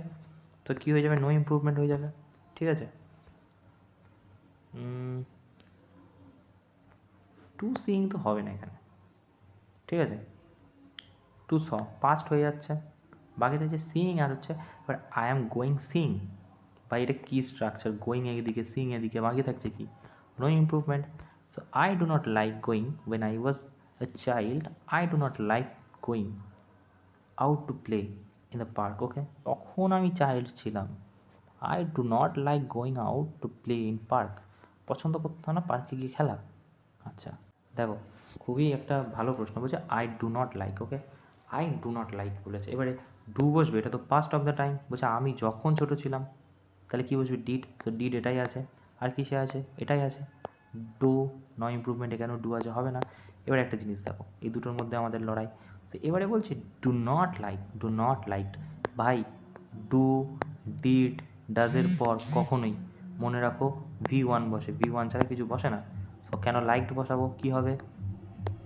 তো কী হয়ে যাবে? নো ইমপ্রুভমেন্ট হয়ে যাবে, ঠিক আছে। টু সিইং তো হবে না এখানে, ঠিক আছে, টু স পাস্ট হয়ে যাচ্ছে, বাকিতে যে সিইং আর হচ্ছে, এবার আই অ্যাম গোয়িং সিইং, বা এটা কী স্ট্রাকচার, গোয়িং এদিকে সিইং এদিকে, বাকি থাকছে কি? No improvement. So I do not like going when I was a child, I do not like going out to play in the park. Okay, তখন আমি চাইল্ড ছিলাম, I do not like going out to play in park, পছন্দ করতাম না পার্কে গিয়ে খেলা। আচ্ছা, দেখো খুবই একটা ভালো প্রশ্ন, বলছে I do not like. Okay, I do not like বলেছে, এবারে ডু বসবে, এটা তো পাস্ট অফ দ্য টাইম, বলছে আমি যখন ছোটো ছিলাম, তাহলে কী বসবে? ডিড, সো ডিড এটাই আছে, আর কিসে আছে? এটাই আছে, ডু, নো ইমপ্রুভমেন্ট, এখানেও ডু আছে, হবে না। এবার একটা জিনিস দেখো, এই দুটোর মধ্যে আমাদের লড়াই, সো এবারে বলছি ডু নট লাইক, ভাই ডু, ডিড, ডাজের পর কখনোই মনে রাখো V1 বসে, V1 ছাড়া কিছু বসে না। সো কেন লাইকড বসাবো, কী হবে?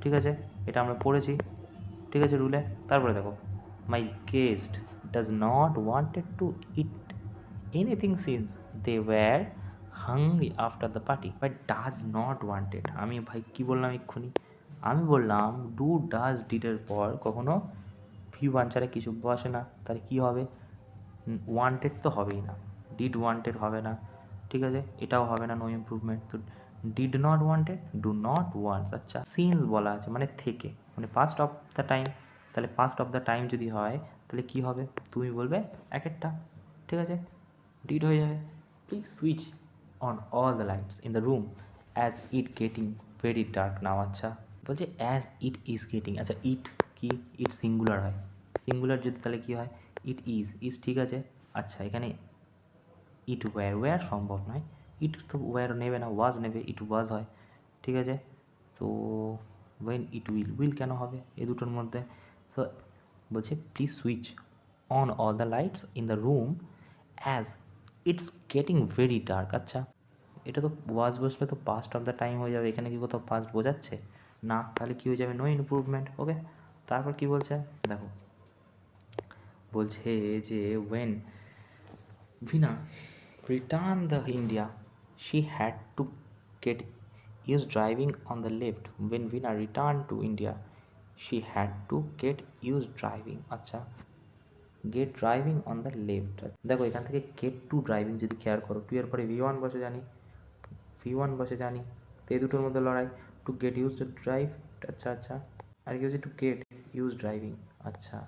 ঠিক আছে, এটা আমরা পড়েছি, ঠিক আছে, রুলে। তারপরে দেখো, my guest does not wanted to eat anything since they were hungry after the party. By does not wanted, আমি ভাই কী বললাম এক্ষুনি? আমি বললাম ডু, ডাজ, ডিডের পর কখনো V1 ছাড়া কিছু বসে না, তাহলে কী হবে? ওয়ান্টেড তো হবেই না, ডিড ওয়ান্টেড হবে না, ঠিক আছে, এটাও হবে না, নো ইমপ্রুভমেন্ট। তো did not wanted, do not wants. আচ্ছা, সিন্স বলা আছে মানে থেকে, মানে পাস্ট অফ দ্য টাইম, তাহলে পাস্ট অফ দ্য টাইম যদি হয় তাহলে কী হবে? তুমি বলবে এক একটা, ঠিক আছে, ডিড হয়ে যাবে। Please switch on all the lights in the room as it getting very dark now. আচ্ছা, বলছে অ্যাজ ইট ইজ গেটিং, আচ্ছা ইট কি? ইট সিঙ্গুলার হয়, সিঙ্গুলার যদি তাহলে কী হয়? ইট ইজ, ঠিক আছে। আচ্ছা, এখানে ইট ওয়্যার সম্ভব নয়, ইট তো ওয়্যার নেবে না, ওয়াজ নেবে, ইট ওয়াজ হয়, ঠিক আছে। সো ওয়েন ইট উইল কেন হবে এই দুটোর মধ্যে? সো বলছে please switch on all the lights in the room as it's getting very dark. আচ্ছা, এটা তো ওয়াজ বসলে তো পাস্ট অফ দ্য টাইম হয়ে যাবে, এখানে কি কোথাও পাস্ট বোঝাচ্ছে না, তাহলে কী হয়ে যাবে? No improvement. ওকে, তারপর কী বলছে দেখো, বলছে যে when ভিনা returned the India, she had to get used driving on the left. When Veena returned to India, she had to get used driving. আচ্ছা, get driving on the left, দেখো এখান থেকে get to driving যদি খেয়াল করো, two এর পরে V1 বসে জানি, তো এই দুটোর মধ্যে লড়াই, to get use to drive. আচ্ছা, আর কি হচ্ছে? To get use driving. আচ্ছা,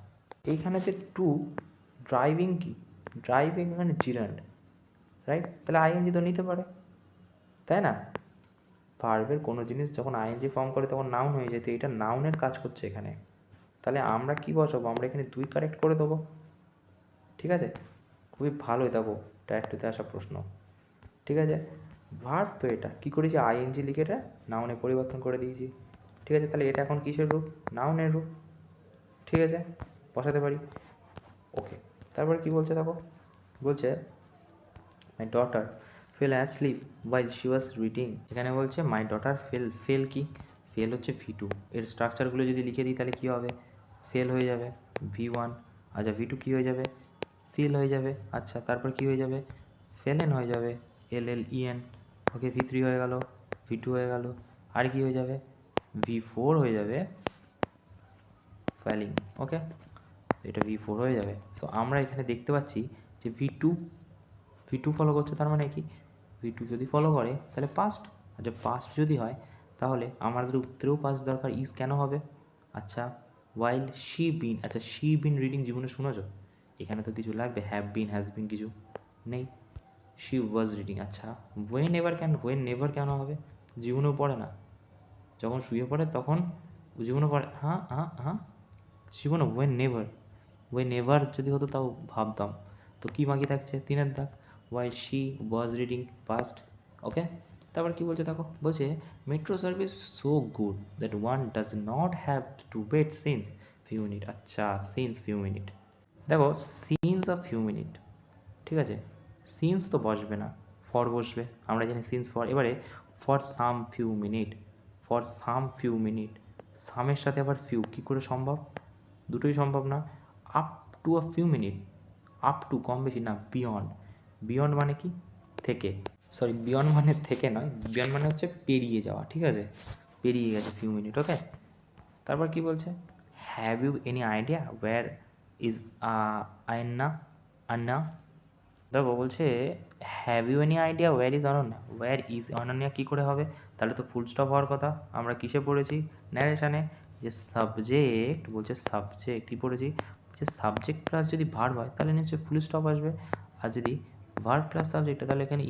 এইখানে যে টু ড্রাইভিং, কি ড্রাইভিং এখানে জিরান্ড, রাইট, তাহলে আইএনজি তো নিতে পারে, তাই না? ভার্বের কোনো জিনিস যখন আইএনজি ফর্ম করে তখন নাউন হয়ে যায়, তো এটা নাউনের কাজ করছে এখানে, তাহলে আমরা কি বসাবো? আমরা এখানে দুই কারেক্ট করে দেবো, ঠিক আছে, খুবই ভালোই দেখো, ট্যাটুতে আসা প্রশ্ন, ঠিক আছে। ভার্ব তো এটা কী করেছি? আইএনজি লিখে এটা নাউনে পরিবর্তন করে দিয়েছি, ঠিক আছে, তাহলে এটা এখন কিসের রূপ? নাউনের রূপ, ঠিক আছে, বসাতে পারি। ওকে, তারপরে কি বলছে দেখো, বলছে my daughter fail asleep while she was reading, এখানে বলছে মাই ডটার ফেল কি? ফেল হচ্ছে V2, এর স্ট্রাকচারগুলো যদি লিখে দিই তাহলে কী হবে, ফেল হয়ে যাবে V1, আচ্ছা V2 কী হয়ে যাবে, ফিল হয়ে যাবে, আচ্ছা তারপর কী হয়ে যাবে, ফেলেন হয়ে যাবে, LLEN, ওকে V3 হয়ে গেল, V2 হয়ে গেল, আর কি হয়ে যাবে, V4 হয়ে যাবে, ফেলিং, ওকে, এটা V4 হয়ে যাবে। সো আমরা এখানে দেখতে পাচ্ছি যে V2 ফলো করছে, তার মানে কি V2 যদি ফলো করে তাহলে পাস্ট, আচ্ছা পাস্ট যদি হয় তাহলে আমাদের উত্তরেও পাস্ট দরকার, ইজ কেন হবে, আচ্ছা ওয়াইল শি বিন, আচ্ছা শি বিন রিডিং জীবনে শুনেছ, এখানে তো কিছু লাগবে, হ্যাভ বিন হ্যাজ বিন কিছু নেই, শি ওয়াজ রিডিং, আচ্ছা ওয়েন এভার কেন, ওয়েন নেভার কেন হবে, জীবনেও পড়ে না, যখন শুয়ে পড়ে তখন জীবনে পড়ে, হ্যাঁ হ্যাঁ হ্যাঁ জীবনে ওয়েন নেভার যদি হতো তাও ভাবতাম, তো কী বাকি থাকছে, 3 দাগ, while she was reading past, okay. তারপর কী বলছে দেখো, বলছে metro service so good that one does not have to wait since few minute, আচ্ছা সিন্স ফিউ মিনিট, দেখো সিন্স অফ ফিউ মিনিট, ঠিক আছে, সিন্স তো বসবে না, ফর বসবে, আমরা জানি সিন্স ফর, এবারে for some few minute, for some few minute, সামের সাথে আবার ফিউ কী করে সম্ভব, দুটোই সম্ভব না, up to a few minute, up to কম বেশি না, বিয়ন্ড, বিয়ন্ড মানে কি থেকে, সরি বিয়ন্ড মানে থেকে নয়, বিয়ন্ড মানে হচ্ছে পেরিয়ে যাওয়া, ঠিক আছে, পেরিয়ে গেছে ফিউ মিনিট, ওকে। তারপর কি বলছে, have you any idea where is Ayanna, Anna, দেখো বলছে have you any idea where is Ananya, where is Ananya কী করে হবে, তাহলে তো ফুল স্টপ হওয়ার কথা, আমরা কিসে পড়েছি, ন্যারেশানে, যে সাবজেক্ট, বলছে সাবজেক্ট কী পড়েছি, বলছে সাবজেক্ট প্লাস যদি ভার্ব হয় তাহলে নিশ্চয়ই ফুল স্টপ আসবে, আর যদি ভার্ব প্লাস সাবজেক্ট তাহলে এখানে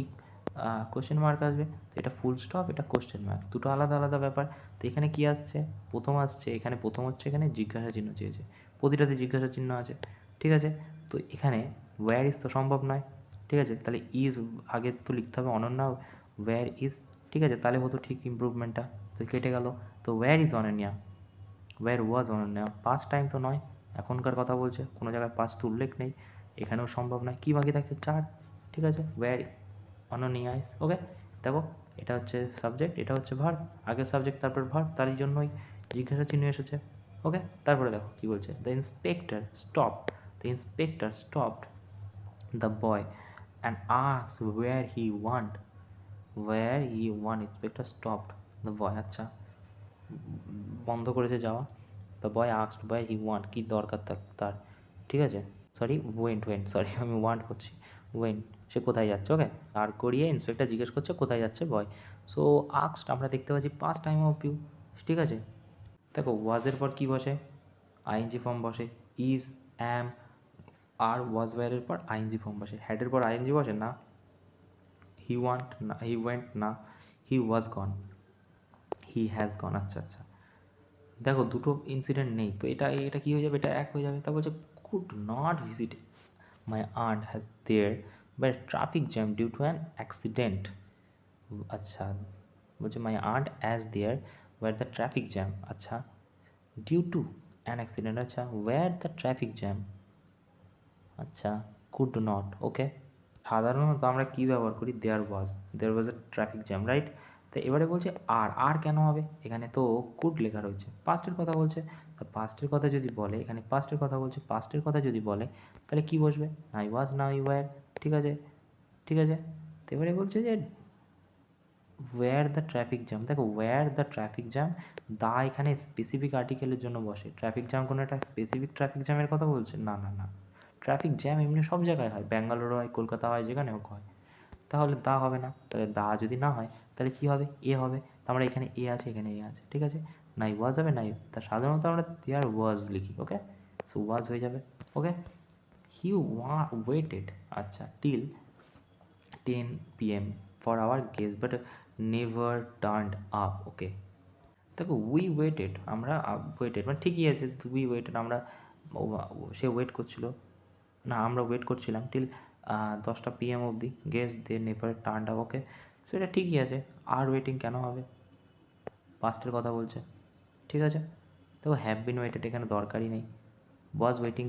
কোশ্চেন মার্ক আসবে, তো এটা ফুল স্টপ, এটা কোশ্চেন মার্ক, দুটো আলাদা আলাদা ব্যাপার। তো এখানে কি আসছে, প্রথম আসছে, এখানে প্রথম হচ্ছে, এখানে জিজ্ঞাসা চিহ্ন চেয়েছে, প্রতিটাতে জিজ্ঞাসা চিহ্ন আছে, ঠিক আছে। তো এখানে ওয়্যার ইজ তো সম্ভব নয়, ঠিক আছে, তাহলে ইজ আগে তো লিখতে হবে অনন্যা, ওয়্যার ইজ, ঠিক আছে, তাহলে হতো ঠিক ইমপ্রুভমেন্টটা, তো কেটে গেল, তো where is Ananya, where was Ananya, past time তো নয়, এখনকার কথা বলছে, কোনো জায়গায় পাস্ট উল্লেখ নেই, এখানেও সম্ভব নয়, কী বাকি থাকছে, 4, ঠিক আছে, ওয়্যার অনন্যা ইজ, ওকে। দেখো এটা হচ্ছে সাবজেক্ট, এটা হচ্ছে ভার্ব, আগে সাবজেক্ট তারপর ভার্ব, তারই জন্যই জিজ্ঞাসা চিহ্ন এসেছে, ওকে। তারপরে দেখো কী বলছে, the inspector stop, the inspector stopped the boy and asked where he want, inspector stopped the boy, আচ্ছা বন্ধ করেছে যাওয়া, the boy asked where he want, কি দরকার তার, ঠিক আছে, সরি ওয়েন্ট সরি আমি ওয়ান্ট করছি, ওয়েন্ট সে কোথায় যাচ্ছে, ওকে, আর করিয়ে ইন্সপেক্টর জিজ্ঞেস করছে কোথায় যাচ্ছে বয়, সো আস্কড আমরা দেখতে পাচ্ছি পাস্ট টাইম অফ ইউ, ঠিক আছে। দেখো ওয়াজের পর কী বসে, আইএনজি ফর্ম বসে, ইজ, অ্যাম, আর ওয়াজ ওয়্যারের পর আইএনজি ফর্ম বসে, হ্যাডের পর আইএনজি বসে না, হি ওয়ান্ট না, হি ওয়েন্ট না, হি ওয়াজ গন, হি হ্যাজ গন, আচ্ছা আচ্ছা, দেখো দুটো ইনসিডেন্ট নেই, তো এটা এটা কী হয়ে যাবে, এটা এক হয়ে যাবে, তা বলছে could not visit my aunt has there by traffic jam due to an accident, আচ্ছা বলছে my aunt as there were the traffic jam, আচ্ছা ডিউ টু অ্যান অ্যাক্সিডেন্ট, আচ্ছা ওয়ার দ্য ট্রাফিক জ্যাম, আচ্ছা কুড নট, ওকে। সাধারণত আমরা কী ব্যবহার করি, there was a traffic jam, right. তো এবারে বলছে আর কেন হবে, এখানে তো কুড লেখা রয়েছে, পাস্টের কথা বলছে, তো পাস্টের কথা যদি বলে, এখানে পাস্টের কথা বলছে, পাস্টের কথা যদি বলে তাহলে কী বসবে, আই ওয়াজ না ইউ ওয়্যার, ঠিক আছে, ঠিক আছে। তো এবারে বলছে যে ওয়্যার দ্য ট্রাফিক জ্যাম, দেখো ওয়্যার দ্য ট্রাফিক জ্যাম, দা এখানে স্পেসিফিক আর্টিকেলের জন্য বসে, ট্রাফিক জ্যাম কোনো একটা স্পেসিফিক ট্রাফিক জ্যামের কথা বলছে, না না না, ট্রাফিক জ্যাম এমনি সব জায়গায় হয়, ব্যাঙ্গালোর হয়, কলকাতা হয়, যেখানে হোক হয়, তাহলে দা হবে না, তাহলে দা যদি না হয় তাহলে কী হবে, এ হবে, তো আমরা এখানে এ আছে, এখানে এ আছে, ঠিক আছে, নাই ওয়াজ হবে নাই, তা সাধারণত আমরা দেয়ার ওয়াজ লিখি, ওকে, সো ওয়াজ হয়ে যাবে, ওকে। হি ওয়েটেড, আচ্ছা till 10 PM for our guest but never turned up, ওকে। দেখো উই ওয়েটেড, আমরা ওয়েটেড মানে ঠিকই আছে, উই ওয়েটেড আমরা, সে ওয়েট করছিল, না আমরা ওয়েট করছিলাম টিল 10টা PM অবধি, guess they never turned up, okay. So এটা ঠিকই আছে, আর ওয়েটিং কেন হবে, পাস্টের কথা বলছে, ঠিক আছে। দেখো হ্যাভ বিন ওয়েটেড এখানে দরকারই নেই, ওয়াজ ওয়েটিং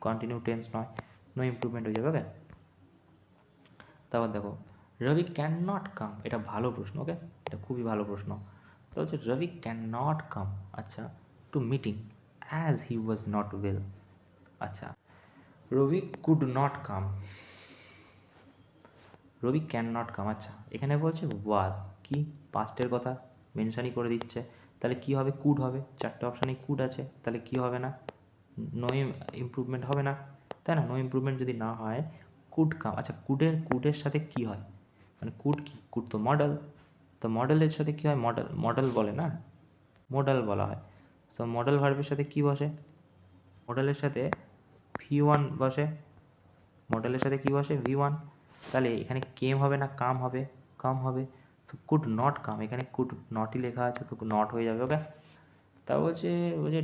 কন্টিনিউ টেন্স নয়, নো ইমপ্রুভমেন্ট হয়ে যাবে, ওকে। তারপর দেখো রবি ক্যান নট কাম, এটা ভালো প্রশ্ন, ওকে, এটা খুবই ভালো প্রশ্ন, তো হচ্ছে রবি ক্যান নট কাম, আচ্ছা, to meeting as he was not well. আচ্ছা, Ravi could not come, Ravi can not come. আচ্ছা, এখানে বলছে ওয়াজ, কি পাস্টের কথা মেনশানই করে দিচ্ছে, তাহলে কি হবে, কুড হবে, চারটে অপশানে কুড আছে, তাহলে কি হবে না, নো ইমপ্রুভমেন্ট হবে না, তাই না? নো ইমপ্রুভমেন্ট যদি না হয় কুড কাম। আচ্ছা, কুডের সাথে কি হয়, মানে কুড কি, কুড তো মডেল, তো মডেলের সাথে কী হয়, মডেল বলে না, মডেল বলা হয়। সো মডেল ভার্বের সাথে কি বসে, মডেলের সাথে V1 বসে, মডেলের সাথে কি বসে, V1। তাহলে এখানে কেম হবে না কাম হবে, কাম হবে। তো কুড নট কাম, এখানে কুড নটই লেখা আছে, তো নট হয়ে যাবে। ওকে, তা বলছে বলছে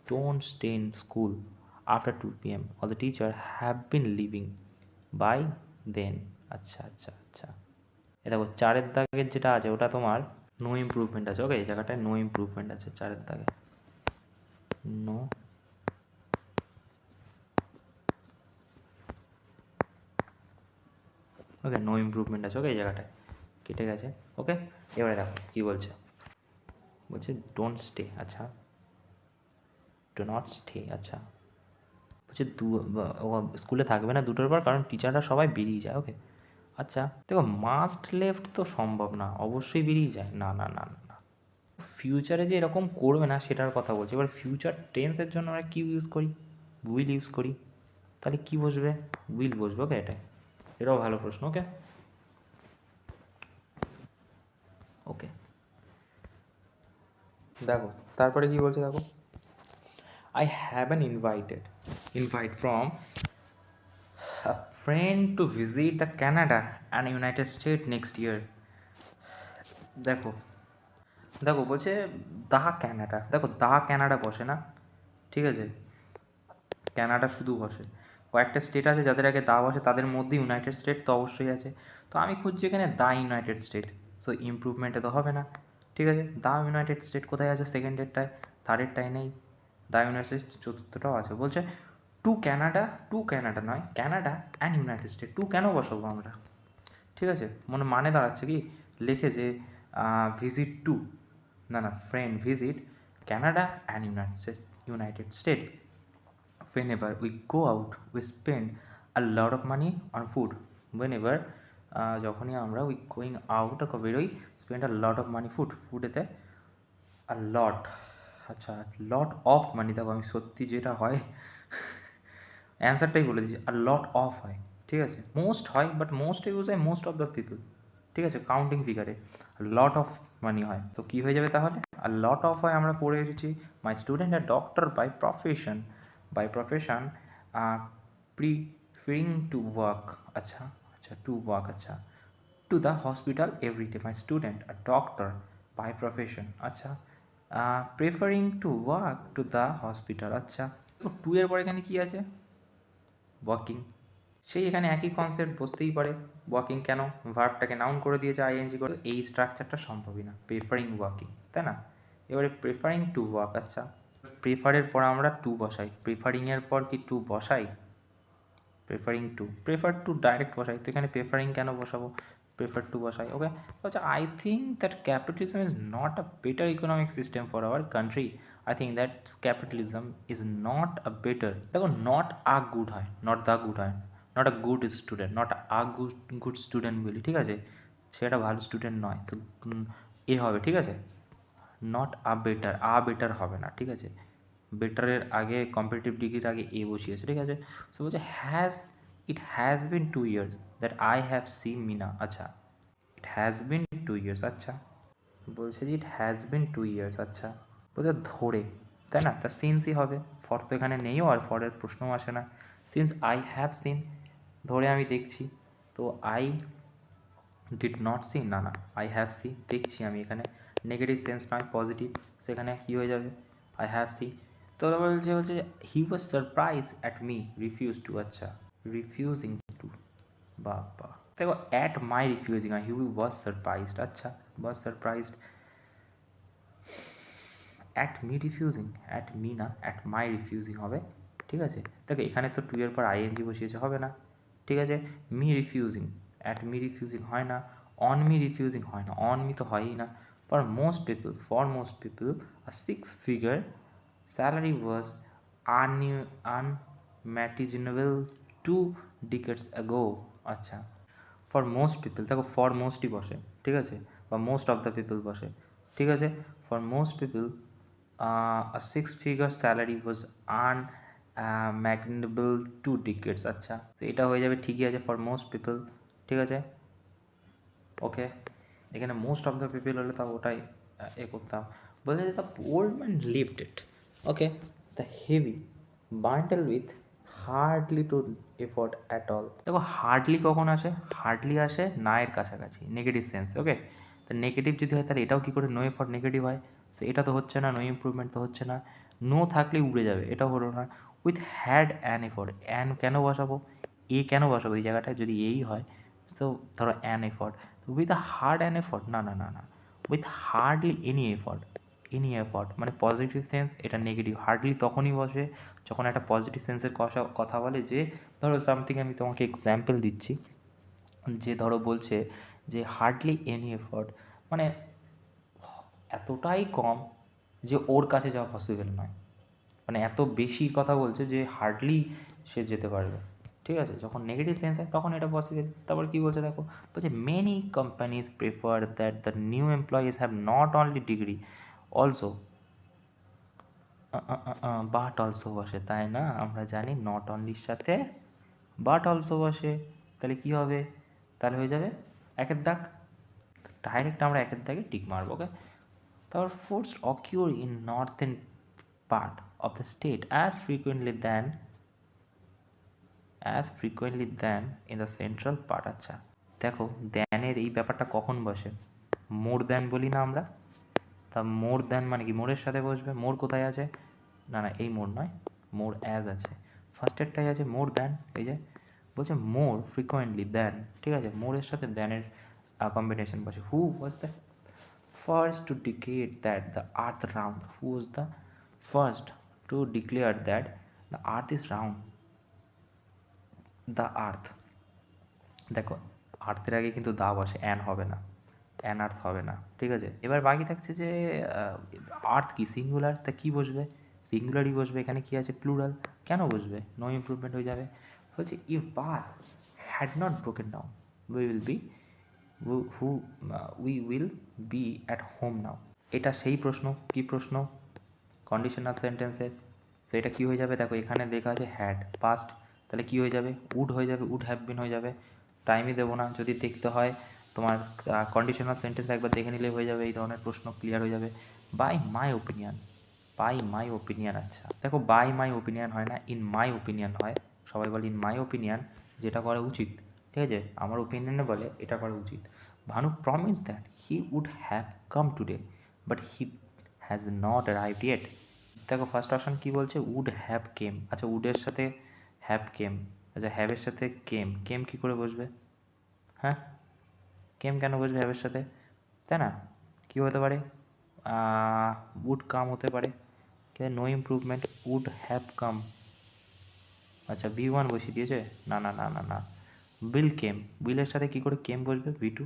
don't stay in school after 2 PM all the teacher have been living by then. আচ্ছা আচ্ছা আচ্ছা, এ দেখো চারের দাগের যেটা আছে ওটা তোমার নো ইমপ্রুভমেন্ট আছে। ওকে, এই জায়গাটায় নো ইমপ্রুভমেন্ট আছে চারের দাগে, নো। ওকে, নো ইমপ্রুভমেন্ট আছে। ওকে, এই জায়গাটায় কেটে গেছে। ওকে, এবারে দেখো কী বলছে, বলছে ডোন্ট স্টে, আচ্ছা, ডো নট স্টে। আচ্ছা, বলছে স্কুলে থাকবে না দুটোর পর, কারণ টিচাররা সবাই বেরিয়ে যায়। ওকে, আচ্ছা দেখো মাস্ট লেফট তো সম্ভব না, অবশ্যই বেরিয়ে যায়, না না না না, ফিউচারে যে এরকম করবে না সেটার কথা বলছি। এবার ফিউচার টেন্সের জন্য আমরা কী ইউজ করি, উইল ইউজ করি, তাহলে কি বসবে, উইল বসবে। ওকে, এটাও ভালো প্রশ্ন। ওকে ওকে, দেখো তারপরে কি বলছে, দেখো I have an invite from a friend to visit the Canada and United States next year। দেখো দেখো বলছে দা ক্যানাডা, দেখো দা ক্যানাডা বসে না, ঠিক আছে, ক্যানাডা শুধু বসে, কয়েকটা স্টেট আছে যাদের আগে দা বসে, তাদের মধ্যে ইউনাইটেড স্টেট তো অবশ্যই আছে। তো আমি খুঁজছি এখানে দা ইউনাইটেড স্টেট, সো ইমপ্রুভমেন্টে তো হবে না, ঠিক আছে। দা ইউনাইটেড স্টেট কোথায় আছে, সেকেন্ডেরটায়, থার্ডেরটায় নেই, দা ইউনাইটেড স্টেট চতুর্থটাও আছে। বলছে টু ক্যানাডা নয়, Canada and United State, to কেন বসাবো আমরা, ঠিক আছে, মানে দাঁড়াচ্ছে কি, লেখে যে ভিজিট টু, না না, friend visit Canada and United state. Whenever we go out we spend a lot of money on food। whenever যখনই আমরা উই গোয়িং আউট বেরোই, spend a lot of money ফুডেতে আ লট, আচ্ছা lot of money, দেখো আমি সত্যি যেটা হয় অ্যান্সারটাই বলে দিচ্ছি, আর লট অফ হয়, ঠিক আছে, মোস্ট হয়, বাট মোস্ট ইউজ হয় মোস্ট অফ দ্য পিপল, ঠিক আছে, কাউন্টিং ফিগারে লট অফ মানি হয়, তো কী হয়ে যাবে তাহলে, আর লট অফ হয়, আমরা পড়ে এসেছি my student are doctor by profession preferring to work, আচ্ছা আচ্ছা টু ওয়ার্ক, আচ্ছা to the hospital everyday, my student are doctor by profession, আচ্ছা preferring to work to the hospital. আচ্ছা, তো টু এর পরে এখানে কী আছে, ওয়াকিং, সেই এখানে একই কনসেপ্ট বসতেই পারে, ওয়াকিং কেন, ভার্বটাকে নাউন করে দিয়েছে আইএনজি করে, এই স্ট্রাকচারটা সম্ভবই না, প্রেফারিং ওয়াকিং, তাই না। এবারে প্রেফারিং টু ওয়াক, আচ্ছা প্রেফারের পর আমরা টু বসাই, প্রেফারিংয়ের পর কি টু বসাই, প্রেফার টু ডাইরেক্ট বসাই, তো এখানে প্রেফারিং কেন বসাবো, প্রেফার টু বসাই। ওকে, আচ্ছা I think that capitalism is not a better economic system for our country, I think that capitalism is not a better, দেখো নট আ গুড হয়, নট দ্য গুড হয়, not a good student, not a good student বলি, ঠিক আছে, সেটা ভালো student নয়, তো এ হবে, ঠিক আছে, নট আ বেটার হবে না, ঠিক আছে, বেটারের আগে কম্পিটিটিভ ডিগ্রির আগে এ বসিয়েছে, ঠিক আছে। সো বলছে it has been 2 years that I have seen Meena, আচ্ছা ইট হ্যাজ বিন 2 years, আচ্ছা বলছে যে ইট হ্যাজ বিন 2 years, আচ্ছা বলছে ধরে, তাই না, তা সিন্সই হবে, ফর তো এখানে নেইও, আর ফরের প্রশ্নও আসে না, সিন্স আই হ্যাভ সিন, ধরে আমি দেখছি, তো আই ডিড নট সি, না না, আই হ্যাভ সি, দেখছি আমি, এখানে নেগেটিভ সেন্স নয় পজিটিভ, সেখানে কী হয়ে যাবে, আই হ্যাভ সি। তো বলছে he was surprise at me refuse to, আচ্ছা রিফিউজিং টু, বাবা দেখো at my refusing, he was surprised, আচ্ছা was surprised, at me refusing, at me না অ্যাট মাই রিফিউজিং হবে, ঠিক আছে। দেখো এখানে তো টু এর পর আইএনজি বসিয়েছে, হবে না, ঠিক আছে, me refusing, at me refusing হয় না, অন মি রিফিউজিং হয় না, অন মি তো হয়ই না, For most people, a six-figure salary was unimaginable 2 decades ago. আচ্ছা, ফর মোস্ট পিপল, দেখো ফর মোস্টই বসে, ঠিক আছে, বা মোস্ট অফ দ্য পিপল বসে, ঠিক আছে। For most people a six figure salary was unimaginable 2 decades। আচ্ছা, তো এটা হয়ে যাবে, ঠিকই আছে, ফর মোস্ট পিপল, ঠিক আছে, ওকে। এখানে মোস্ট অফ দ্য পিপল হলে তাও ওটাই করতাম। বলছে the old man lived it, okay, the heavy bundle with hardly to effort at all. দেখো হার্ডলি কখন আসে, হার্ডলি আসে না এর কাছাকাছি, নেগেটিভ সেন্স, ওকে। তো নেগেটিভ যদি হয় তাহলে এটাও কী করে নো এফোর্ট নেগেটিভ হয়, সো এটা তো হচ্ছে না, নো ইম্প্রুভমেন্ট তো হচ্ছে না, নো থাকলেই উড়ে যাবে, এটাও হলো না। With had an effort, an কেন বসাবো, এ কেন বসাবো এই জায়গাটায়, যদি এই হয় সো ধরো অ্যান এফোর্ট, তো with a hard an effort, না না না না, উইথ হার্ডলি এনি এফোর্ট মানে পজিটিভ সেন্স, এটা নেগেটিভ। হার্ডলি তখনই বসে যখন একটা পজিটিভ সেন্সের কথা বলে, যে ধরো সামথিং, আমি তোমাকে এক্সাম্পল দিচ্ছি, যে ধরো বলছে যে হার্ডলি এনি এফোর্ট, মানে এতটাই কম যে ওর কাছে যাওয়া পসিবল নয়, মানে এত বেশি কথা বলছে যে হার্ডলি সে যেতে পারবে, ঠিক আছে। যখন নেগেটিভ সেন্স হয় তখন এটা পসিবল। তারপর কী বলছে দেখো, বলছে many companies prefer that the new employees have not only degree also, but also বসে, তাই না? আমরা জানি নট অনলির সাথে বাট অলসো বসে, তাহলে কী হবে, তাহলে হয়ে যাবে একের দাগ, ডাইরেক্ট আমরা একের দাগে টিক মারবো, ওকে। তারপর force occur in northern part of the state as frequently than in the central part. আচ্ছা, দেখো দ্যানের এই ব্যাপারটা কখন বসে, মোর দ্যান বলি না আমরা, তা মোর দ্যান মানে কি, মোরের সাথে বসবে, মোর কোথায় আছে, না না এই মোর নয়, মোর অ্যাজ আছে, ফার্স্টেরটাই আছে মোর দ্যান, এই যে বলছে মোর ফ্রিকোয়েন্টলি দ্যান, ঠিক আছে, মোরের সাথে দ্যানের কম্বিনেশন বসে। Who was the first to declare that the earth round, who was the first to declare that the earth is round, the earth, দেখো আর্থের আগে কিন্তু দা বসে, অ্যান হবে না, অ্যান আর্থ হবে না, ঠিক আছে। এবার বাকি থাকছে যে আর্থ কি সিঙ্গুলার, তা কী বসবে, সিঙ্গুলারই বসবে, এখানে কি আছে প্লুরাল, কেন বসবে, নো ইমপ্রুভমেন্ট হয়ে যাবে। বলছে if bus had not broken down we will B who we will be at home now. এটা সেই প্রশ্ন, কি প্রশ্ন, কন্ডিশনাল সেন্টেন্সের। সো এটা কী হয়ে যাবে, দেখো এখানে দেখা আছে হ্যাড পাস্ট, তাহলে কী হয়ে যাবে, উড হয়ে যাবে, উড হ্যাভ বিন হয়ে যাবে। টাইমই দেবো না, যদি দেখতে হয় তোমার কন্ডিশনাল সেন্টেন্স একবার দেখে নিলে হয়ে যাবে, এই ধরনের প্রশ্ন ক্লিয়ার হয়ে যাবে। By my opinion, by my opinion, আচ্ছা দেখো বাই মাই ওপিনিয়ন হয় না, ইন মাই ওপিনিয়ন হয়, সবাই বলে ইন মাই ওপিনিয়ন, যেটা করা উচিত, ঠিক আছে, আমার ওপিনিয়নে বলে এটা করা উচিত। Bhanu promise that he would have come today but he has not arrived yet. দেখো ফার্স্ট অপশান কী বলছে, উড হ্যাভ কেম, আচ্ছা উডের সাথে হ্যাভ কেম, আচ্ছা হ্যাভের সাথে কেম, কেম কী করে বসবে, হ্যাঁ কেম কেন বসবে হ্যাভের সাথে, তাই না? কী হতে পারে, উড কাম হতে পারে, no improvement, would have come, আচ্ছা V1 বসিয়ে দিয়েছে, না না না না না, বিল কেম, বিলের সাথে কী করে কেম বসবে, V2,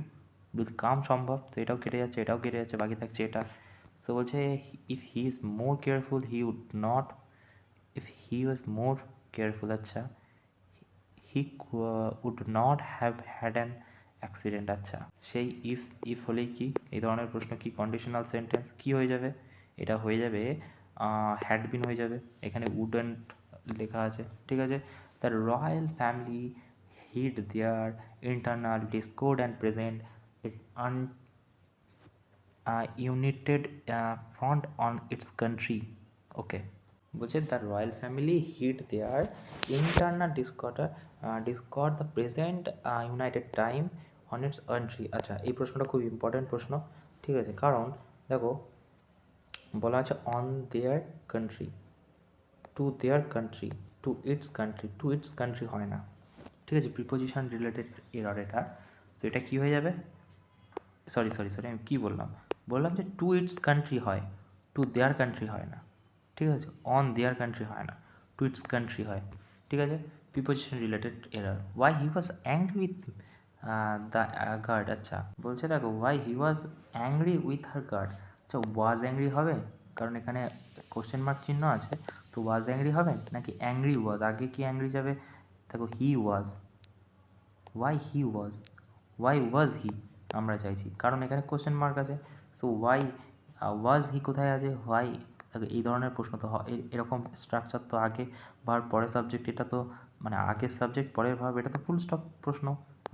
বিল কাম সম্ভব, তো এটাও কেটে যাচ্ছে, এটাও কেটে যাচ্ছে, বাকি থাকছে এটা। সো বলছে if he is more careful he would not, if he was more careful, আচ্ছা he would not have had an accident. আচ্ছা সেই ইফ হলেই কি, এই ধরনের প্রশ্ন কি কন্ডিশনাল সেন্টেন্স কি হয়ে যাবে, এটা হয়ে যাবে হ্যাড বিন হয়ে যাবে, এখানে উডেন্ট লেখা আছে, ঠিক আছে। The royal family hid their internal discord and present it united front on its country, okay. বলছে the royal family hid their internal discord the present united time on its country. আচ্ছা এই প্রশ্নটা খুব important প্রশ্ন, ঠিক আছে, কারণ দেখো বলা আছে on their country, to their country, to its country, to its country হয় না, ঠিক আছে, প্রিপোজিশন রিলেটেড এরর এটা। তো এটা কী হয়ে যাবে, সরি আমি কী বললাম, বললাম যে টু ইটস কান্ট্রি হয়, টু দেয়ার কান্ট্রি হয় না, ঠিক আছে, অন দেয়ার কান্ট্রি হয় না, টু ইটস কান্ট্রি হয়, ঠিক আছে, preposition related error. Why he was angry with the guard. আচ্ছা, বলছে দেখো why he was angry with her guard. আচ্ছা, ওয়াজ অ্যাংরি হবে, কারণ এখানে কোশ্চেন মার্ক চিহ্ন আছে, তো ওয়াজ অ্যাংরি হবে নাকি অ্যাংরি ওয়াজ? আগে কি অ্যাংরি যাবে? দেখো হি ওয়াজ, ওয়াই ওয়াজ হি আমরা চাইছি, কারণ এখানে কোশ্চেন মার্ক আছে। সো ওয়াই ওয়াজ হি কোথায় আছে? হোয়াই। এই ধরনের প্রশ্ন তো এরকম স্ট্রাকচার তো আগে ভার্ব পরের সাবজেক্ট, এটা তো মানে আগের সাবজেক্ট পরের ভার্ব, এটা তো ফুল স্টপ প্রশ্ন।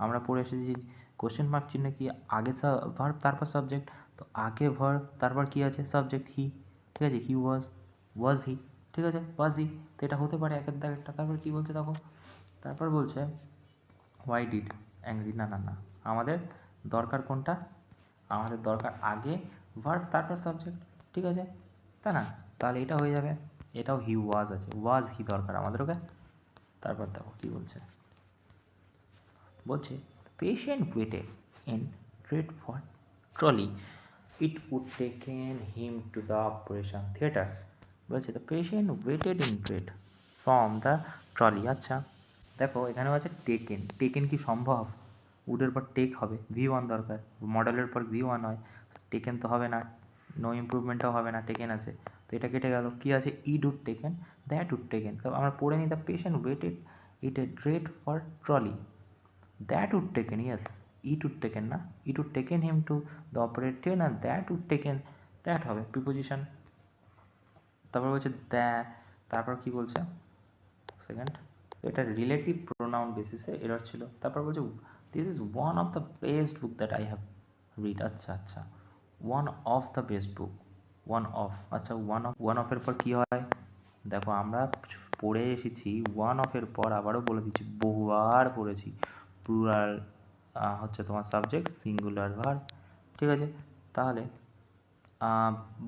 আমরা পড়ে এসেছি কোশ্চেন মার্ক চিহ্ন কি আগে ভার্ব তারপর সাবজেক্ট, তো আগে ভার্ব তারপর কি আছে? সাবজেক্ট হি। ঠিক আছে, হি ওয়াজ হি, ঠিক আছে, ওয়াজ হি। তো এটা হতে পারে একের দাগ একটা। তারপর কী বলছে দেখো, তারপর বলছে হোয়াই ডিড অ্যাংরি। না না না, আমাদের দরকার কোনটা? আমাদের দরকার আগে ভার্ব তারপর সাবজেক্ট, ঠিক আছে, তাই না? তাহলে এটা হয়ে যাবে, এটাও হি ওয়াজ আছে, ওয়াজ হি দরকার আমাদের। ওকে, তারপর দেখো কী বলছে, বলছে patient waited in dread for trolley, it would taken him to the operation theatre. বলছে the patient waited in dread from the trolley. আচ্ছা দেখো, এখানেও আছে টেকেন। টেকেন কি সম্ভব? উডের পর টেক হবে, V1 দরকার, মডেলের পর V1 হয়, টেকেন তো হবে না, নো ইম্প্রুভমেন্টটাও হবে না, টেকেন আছে, তো এটা কেটে গেল। কী আছে? It'd would taken, that would taken. তো আমরা পড়ে নিই the patient waited it a dread for trolley, that would taken, yes, it would taken না, it would taken him to the operator, না দ্যাট উড টেকেন, দ্যাট হবে preposition. তারপর বলছে তারপর কি বলছে সেকেন্ড, এটা রিলেটিভ প্রোনাউন বেসিসে এরর ছিল। তারপর বলছে this is one of the best book that I have read. আচ্ছা আচ্ছা, one of the best book, one of. আচ্ছা, ওয়ান অফের পর কী হয়? দেখো আমরা পড়ে এসেছি, ওয়ান অফের পর আবারও বলে দিচ্ছি, বহুবার পড়েছি, প্লুরাল হচ্ছে তোমার সাবজেক্ট, সিঙ্গুলার ভার্ব, ঠিক আছে। তাহলে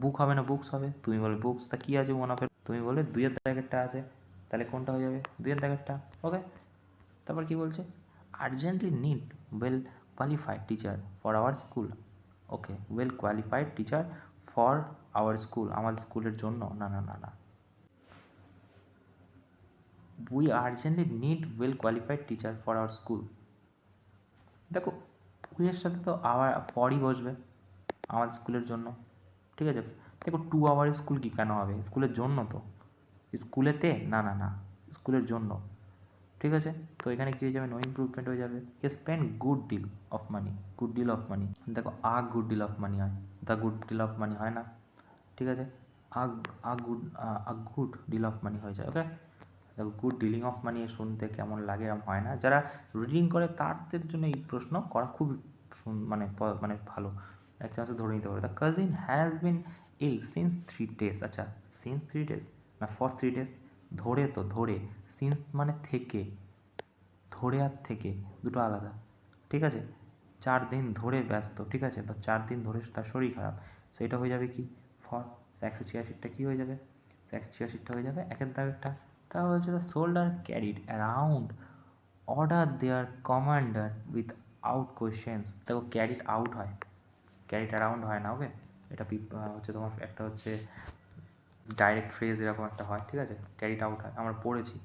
বুক হবে না, বুকস হবে। তুমি বলে বুকস, তা কী আছে ওয়ান অফের? তুমি বলে দুইয়ের দাগেরটা আছে, তাহলে কোনটা হয়ে যাবে? দুইয়ের দাগেরটা। ওকে, তারপর কি বলছে? Urgently need well qualified teacher for our school. Okay, well qualified teacher for our school, আমাদের স্কুলের জন্য। না না না না, we urgently need well qualified teacher for our school. দেখো উইয়ের সাথে তো আবার ফরই বসবে, আমাদের স্কুলের জন্য, ঠিক আছে। দেখো 2 আওয়ার স্কুল কি কেন হবে? স্কুলের জন্য তো, স্কুলেতে না না না, স্কুলের জন্য, ঠিক আছে। তো এখানে কী হয়ে যাবে? নো ইম্প্রুভমেন্ট হয়ে যাবে। He spend good deal of money, good deal of money. দেখো গুড ডিল অফ মানি হয়, the good deal of money হয় না, ঠিক আছে। গুড ডিল অফ মানি হয়ে যায়। ওকে, দেখো গুড ডিলিং অফ মানি শুনতে কেমন লাগে, এরকম হয় না। যারা রিডিং করে তাদের জন্য এই প্রশ্ন করা খুব মানে মানে ভালো, এক চান্সে ধরে নিতে পারে। The cousin has been ill since 3 days। আচ্ছা, সিন্স 3 days না ফর 3 days? ধরে তো, ধরে, সিন্স মানে থেকে, ধরে আর থেকে দুটো আলাদা, ঠিক আছে। 4 দিন ধরে ব্যস্ত, ঠিক আছে, বা 4 দিন ধরে তার শরীর খারাপ, সেটা হয়ে যাবে কি? ফর। 186টা কী হয়ে যাবে? 186টা হয়ে যাবে একের দাগেরটা। তাহলে বলছে the soldier carried around order their commander without questions. দেখো ক্যারিড আউট হয়, ক্যারিড অ্যারাউন্ড হয় না। ওকে, এটা হচ্ছে তোমার একটা হচ্ছে ডাইরেক্ট ফ্রেজ এরকম একটা হয়, ঠিক আছে, ক্যারিড আউট হয়, আমরা পড়েছি,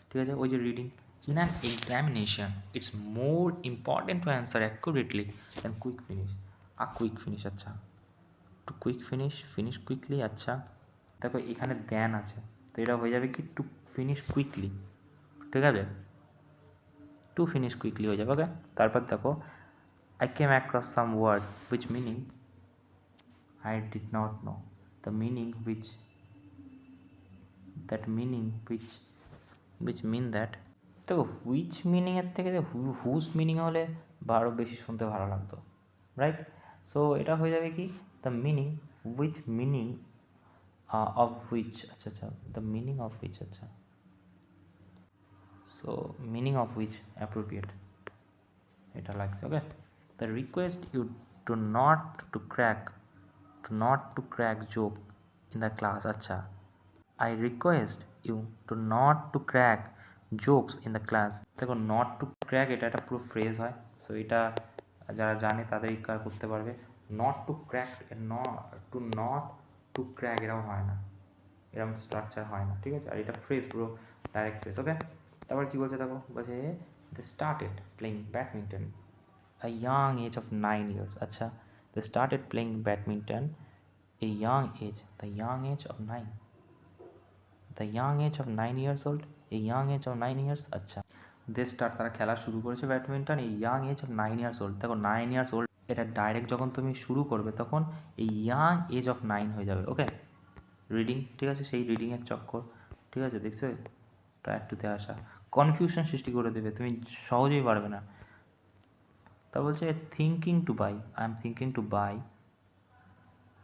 ঠিক আছে। ওই যে reading, in an examination it's more important to answer accurately than quick finish. Quick finish, আচ্ছা, to quick finish, finish quickly. আচ্ছা দেখো এখানে দ্যান আছে, তো এটা হয়ে যাবে কি? টু ফিনিশ কুইকলি, ঠিক আছে, টু ফিনিশ কুইকলি হয়ে যাবে। ওকে, তারপর দেখো I came across some word which meaning I did not know, the meaning which that meaning which mean that. দেখো হুইচ মিনিংয়ের থেকে হুজ মিনিং হলে আরও বেশি শুনতে ভালো লাগতো, রাইট? সো এটা হয়ে যাবে কি? The meaning which meaning of which, আচ্ছা আচ্ছা, দ্য মিনিং অফ হুইচ, আচ্ছা, so meaning of which appropriate, এটা লাগছে। Okay, the request you to not to crack joke in the class. আচ্ছা, I request you to not to crack jokes in the class. দেখো not to crack এটা একটা পুরো phrase হয়, so এটা যারা জানে তাদেরই করতে পারবে। Not to crack, not to crack এরকম হয় না, এরকম স্ট্রাকচার হয় না, ঠিক আছে। আর এটা ফ্রেজ, পুরো ডাইরেক্ট ফ্রেজ। ওকে, তারপর কী বলছে দেখো, বলছে they started playing badminton a young age of 9 years. আচ্ছা, they started playing badminton a young age, the young age of 9, the young age of 9 years old, a young age of 9 years. আচ্ছা, তারা খেলা শুরু করেছে badminton এই young age of 9 years old. দেখো 9 years old, এটা direct যখন তুমি শুরু করবে তখন এই ইয়াং এজ অফ 9 হয়ে যাবে। ওকে, রিডিং, ঠিক আছে, সেই রিডিংয়ের চক্কর, ঠিক আছে, দেখছো টায়ার টুতে আসা কনফিউশন সৃষ্টি করে দেবে, তুমি সহজেই পারবে না। তা বলছে thinking to buy, I am thinking to buy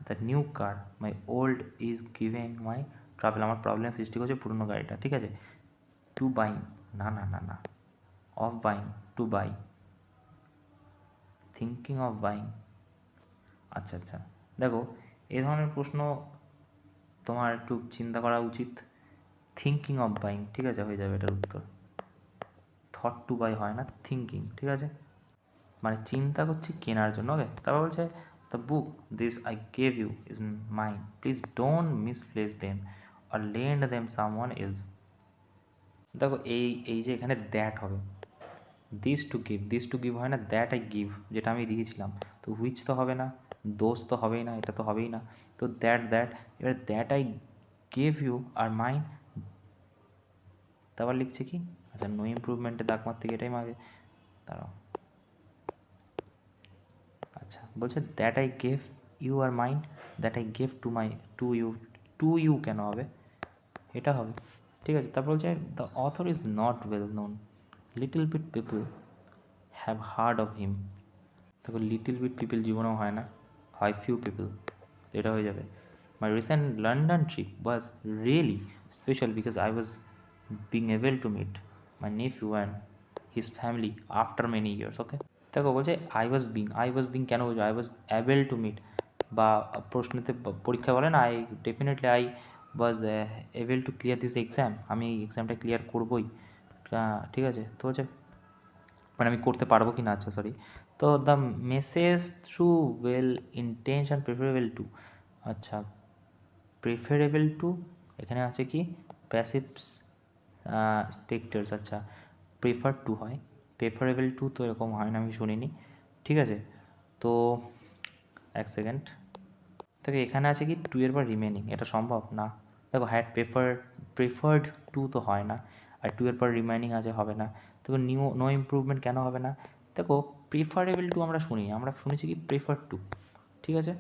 the new car, my old is giving my travel, আমার প্রবলেম সৃষ্টি করছে পুরনো গাড়িটা, ঠিক আছে। টু বাইং, না না না না, of buying, to buy, thinking of buying. আচ্ছা আচ্ছা, দেখো এই ধরনের প্রশ্ন তোমার একটু চিন্তা করা উচিত। থিঙ্কিং অফ বাইং, ঠিক আছে, হয়ে যাবে এটার উত্তর। থট টু বাই হয় না, থিঙ্কিং, ঠিক আছে, মানে চিন্তা করছি কেনার জন্য। ওকে, তারপর বলছে the book this I gave you is mine, please don't misplace them or lend them someone else. দেখো এই যে এখানে দ্যাট হবে, দিস টু গিভ হয় না, দ্যাট আই গিভ যেটা আমি দিয়েছিলাম, তো হুইচ তো হবে না, দোষ তো হবেই না, এটা তো হবেই না, তো দ্যাট এবার that I gave you are mine, তারপর লিখছে কি, আচ্ছা নো ইমপ্রুভমেন্টে দাগ মারতে গিয়ে এটাই মাগে, দাঁড়াও, আচ্ছা বলছে that I gave you are mine, that I gave to you কেন হবে, এটা হবে, ঠিক আছে। তারপর বলছে the author is not well known, little bit people have heard of him. দেখো লিটল বিট পিপল জীবনেও হয় না, হয় ফিউ পিপল, তো এটা হয়ে যাবে। My recent London trip was really special because I was being able to meet my nephew and his family after many years. Okay, দেখো বলছে আই ওয়াজ বিং কেন বলছো, I was able to meet, বা প্রশ্নতে পরীক্ষা বলে না I definitely I was able to clear this exam, আমি এই এক্সামটা ক্লিয়ার করবোই, ঠিক আছে। তো হচ্ছে মানে আমি করতে পারবো কি না, আচ্ছা সরি, তো the message through well intention preferable two, আচ্ছা প্রেফারেবল টু এখানে আছে কি প্যাসিভ স্পেক্টার্স, আচ্ছা প্রেফার টু হয়, প্রেফারেবল টু তো এরকম হয় না, আমি শুনিনি, ঠিক আছে। তো এক সেকেন্ড, দেখো এখানে আছে কি টু এর পর রিমেনিং, এটা সম্ভব না। দেখো হ্যাড প্রেফার্ড টু তো হয় না, আর টু এর পর রিমেনিং আছে, হবে না। দেখো নো ইমপ্রুভমেন্ট কেন হবে না, দেখো প্রিফারেবল টু আমরা শুনেছি কি প্রেফার টু, ঠিক আছে।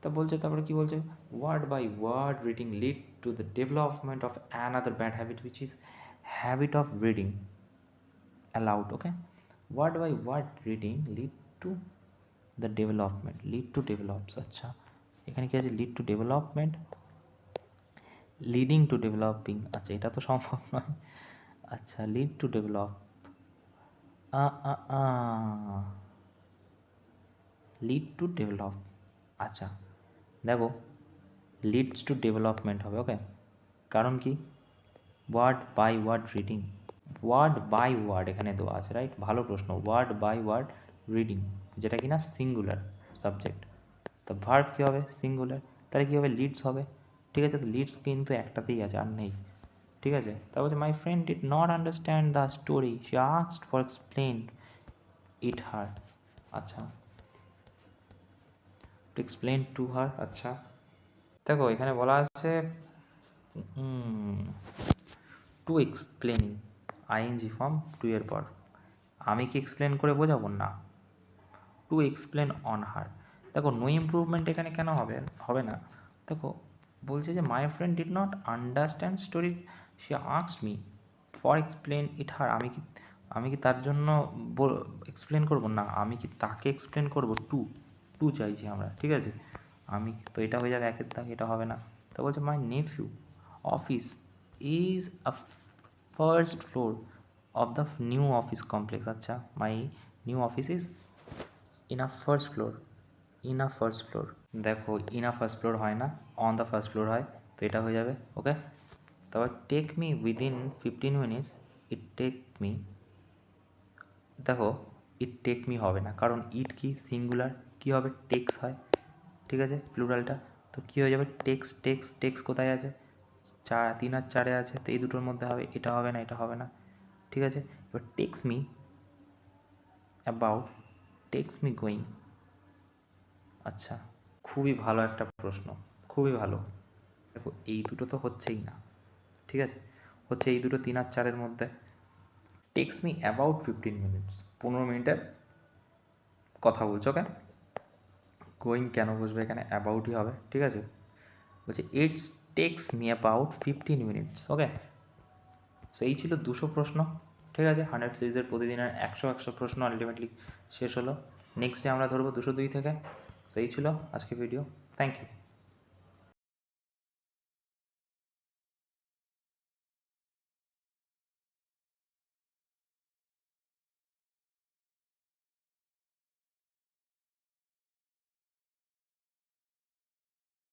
তা বলছে তারপরে কি বলছে, word by word reading lead to the development of another bad habit which is habit of reading aloud. Okay, word by word reading lead to the development, lead to develops, আচ্ছা এখানে কি আছে, lead to development, leading to developing, আচ্ছা এটা তো সম্ভব নয়, আচ্ছা lead to develop, lead to develop, আচ্ছা দেখো লিডস টু ডেভেলপমেন্ট হবে। ওকে, কারণ কি word by word reading, word by word এখানে দেওয়া আছে, রাইট, ভালো প্রশ্ন, ওয়ার্ড বাই ওয়ার্ড রিডিং যেটা কিনা সিঙ্গুলার সাবজেক্ট, তো ভার্ব কী হবে সিঙ্গুলার, তাহলে কী হবে লিডস হবে, ঠিক আছে। তো লিডস কিন্তু একটাতেই আছে আর নেই, ঠিক আছে। তারপর my friend did not understand the story she asked for explain it her, আচ্ছা টু এক্সপ্লেন টু হার, আচ্ছা দেখো এখানে বলা আছে to explaining ING form to এর পর, আমি কি এক্সপ্লেন করে বোঝাবো না, টু এক্সপ্লেন অন হার। দেখো নো ইমপ্রুভমেন্ট এখানে কেন হবে না, দেখো বলছে যে my friend did not understand story সে asked me for explain it her, আমি কি তার জন্য এক্সপ্লেন করবো না, আমি কি তাকে এক্সপ্লেন করবো, টু চাইছি আমরা, ঠিক আছে। আমি তো এটা হয়ে যাবে একের দাগ, এটা হবে না। তো বলছে my nephew office is a first floor of the new office complex, আচ্ছা my new office is in a first floor, দেখো ইন আ ফার্স্ট ফ্লোর হয় না, অন দ্য ফার্স্ট ফ্লোর হয়, তো এটা হয়ে যাবে। ওকে, তারপর take me within 15 minutes, it take me, দেখো ইট টেক মি হবে না, কারণ ইট কি সিঙ্গুলার, কি হবে টেক্স হয়, ঠিক আছে প্লুরালটা, তো কী হয়ে যাবে টেক্স কোথায় আছে, 3 আর 4 আছে, তো এই দুটোর মধ্যে হবে, এটা হবে না, এটা হবে না, ঠিক আছে। এবার takes me about takes me going. আচ্ছা, খুবই ভালো একটা প্রশ্ন, খুবই ভালো। দেখো এই দুটো তো হচ্ছেই না, ঠিক আছে, হচ্ছে এই দুটো 3 আর 4-এর মধ্যে। টেক্স মি অ্যাবাউট 15 মিনিটস, 15 মিনিটের কথা বলছো, ওকে। গোয়িং কেন বসবে এখানে, অ্যাবাউটই হবে, ঠিক আছে। বলছে it's takes me about 15 minutes, okay. So এই ছিল 200 প্রশ্ন, ঠিক আছে। 100 সিরিজের প্রতিদিনের 100 প্রশ্ন আলটিমেটলি শেষ হলো। নেক্সট ডে আমরা ধরবো 202 থেকে। তো এই ছিল আজকে ভিডিও। Thank you.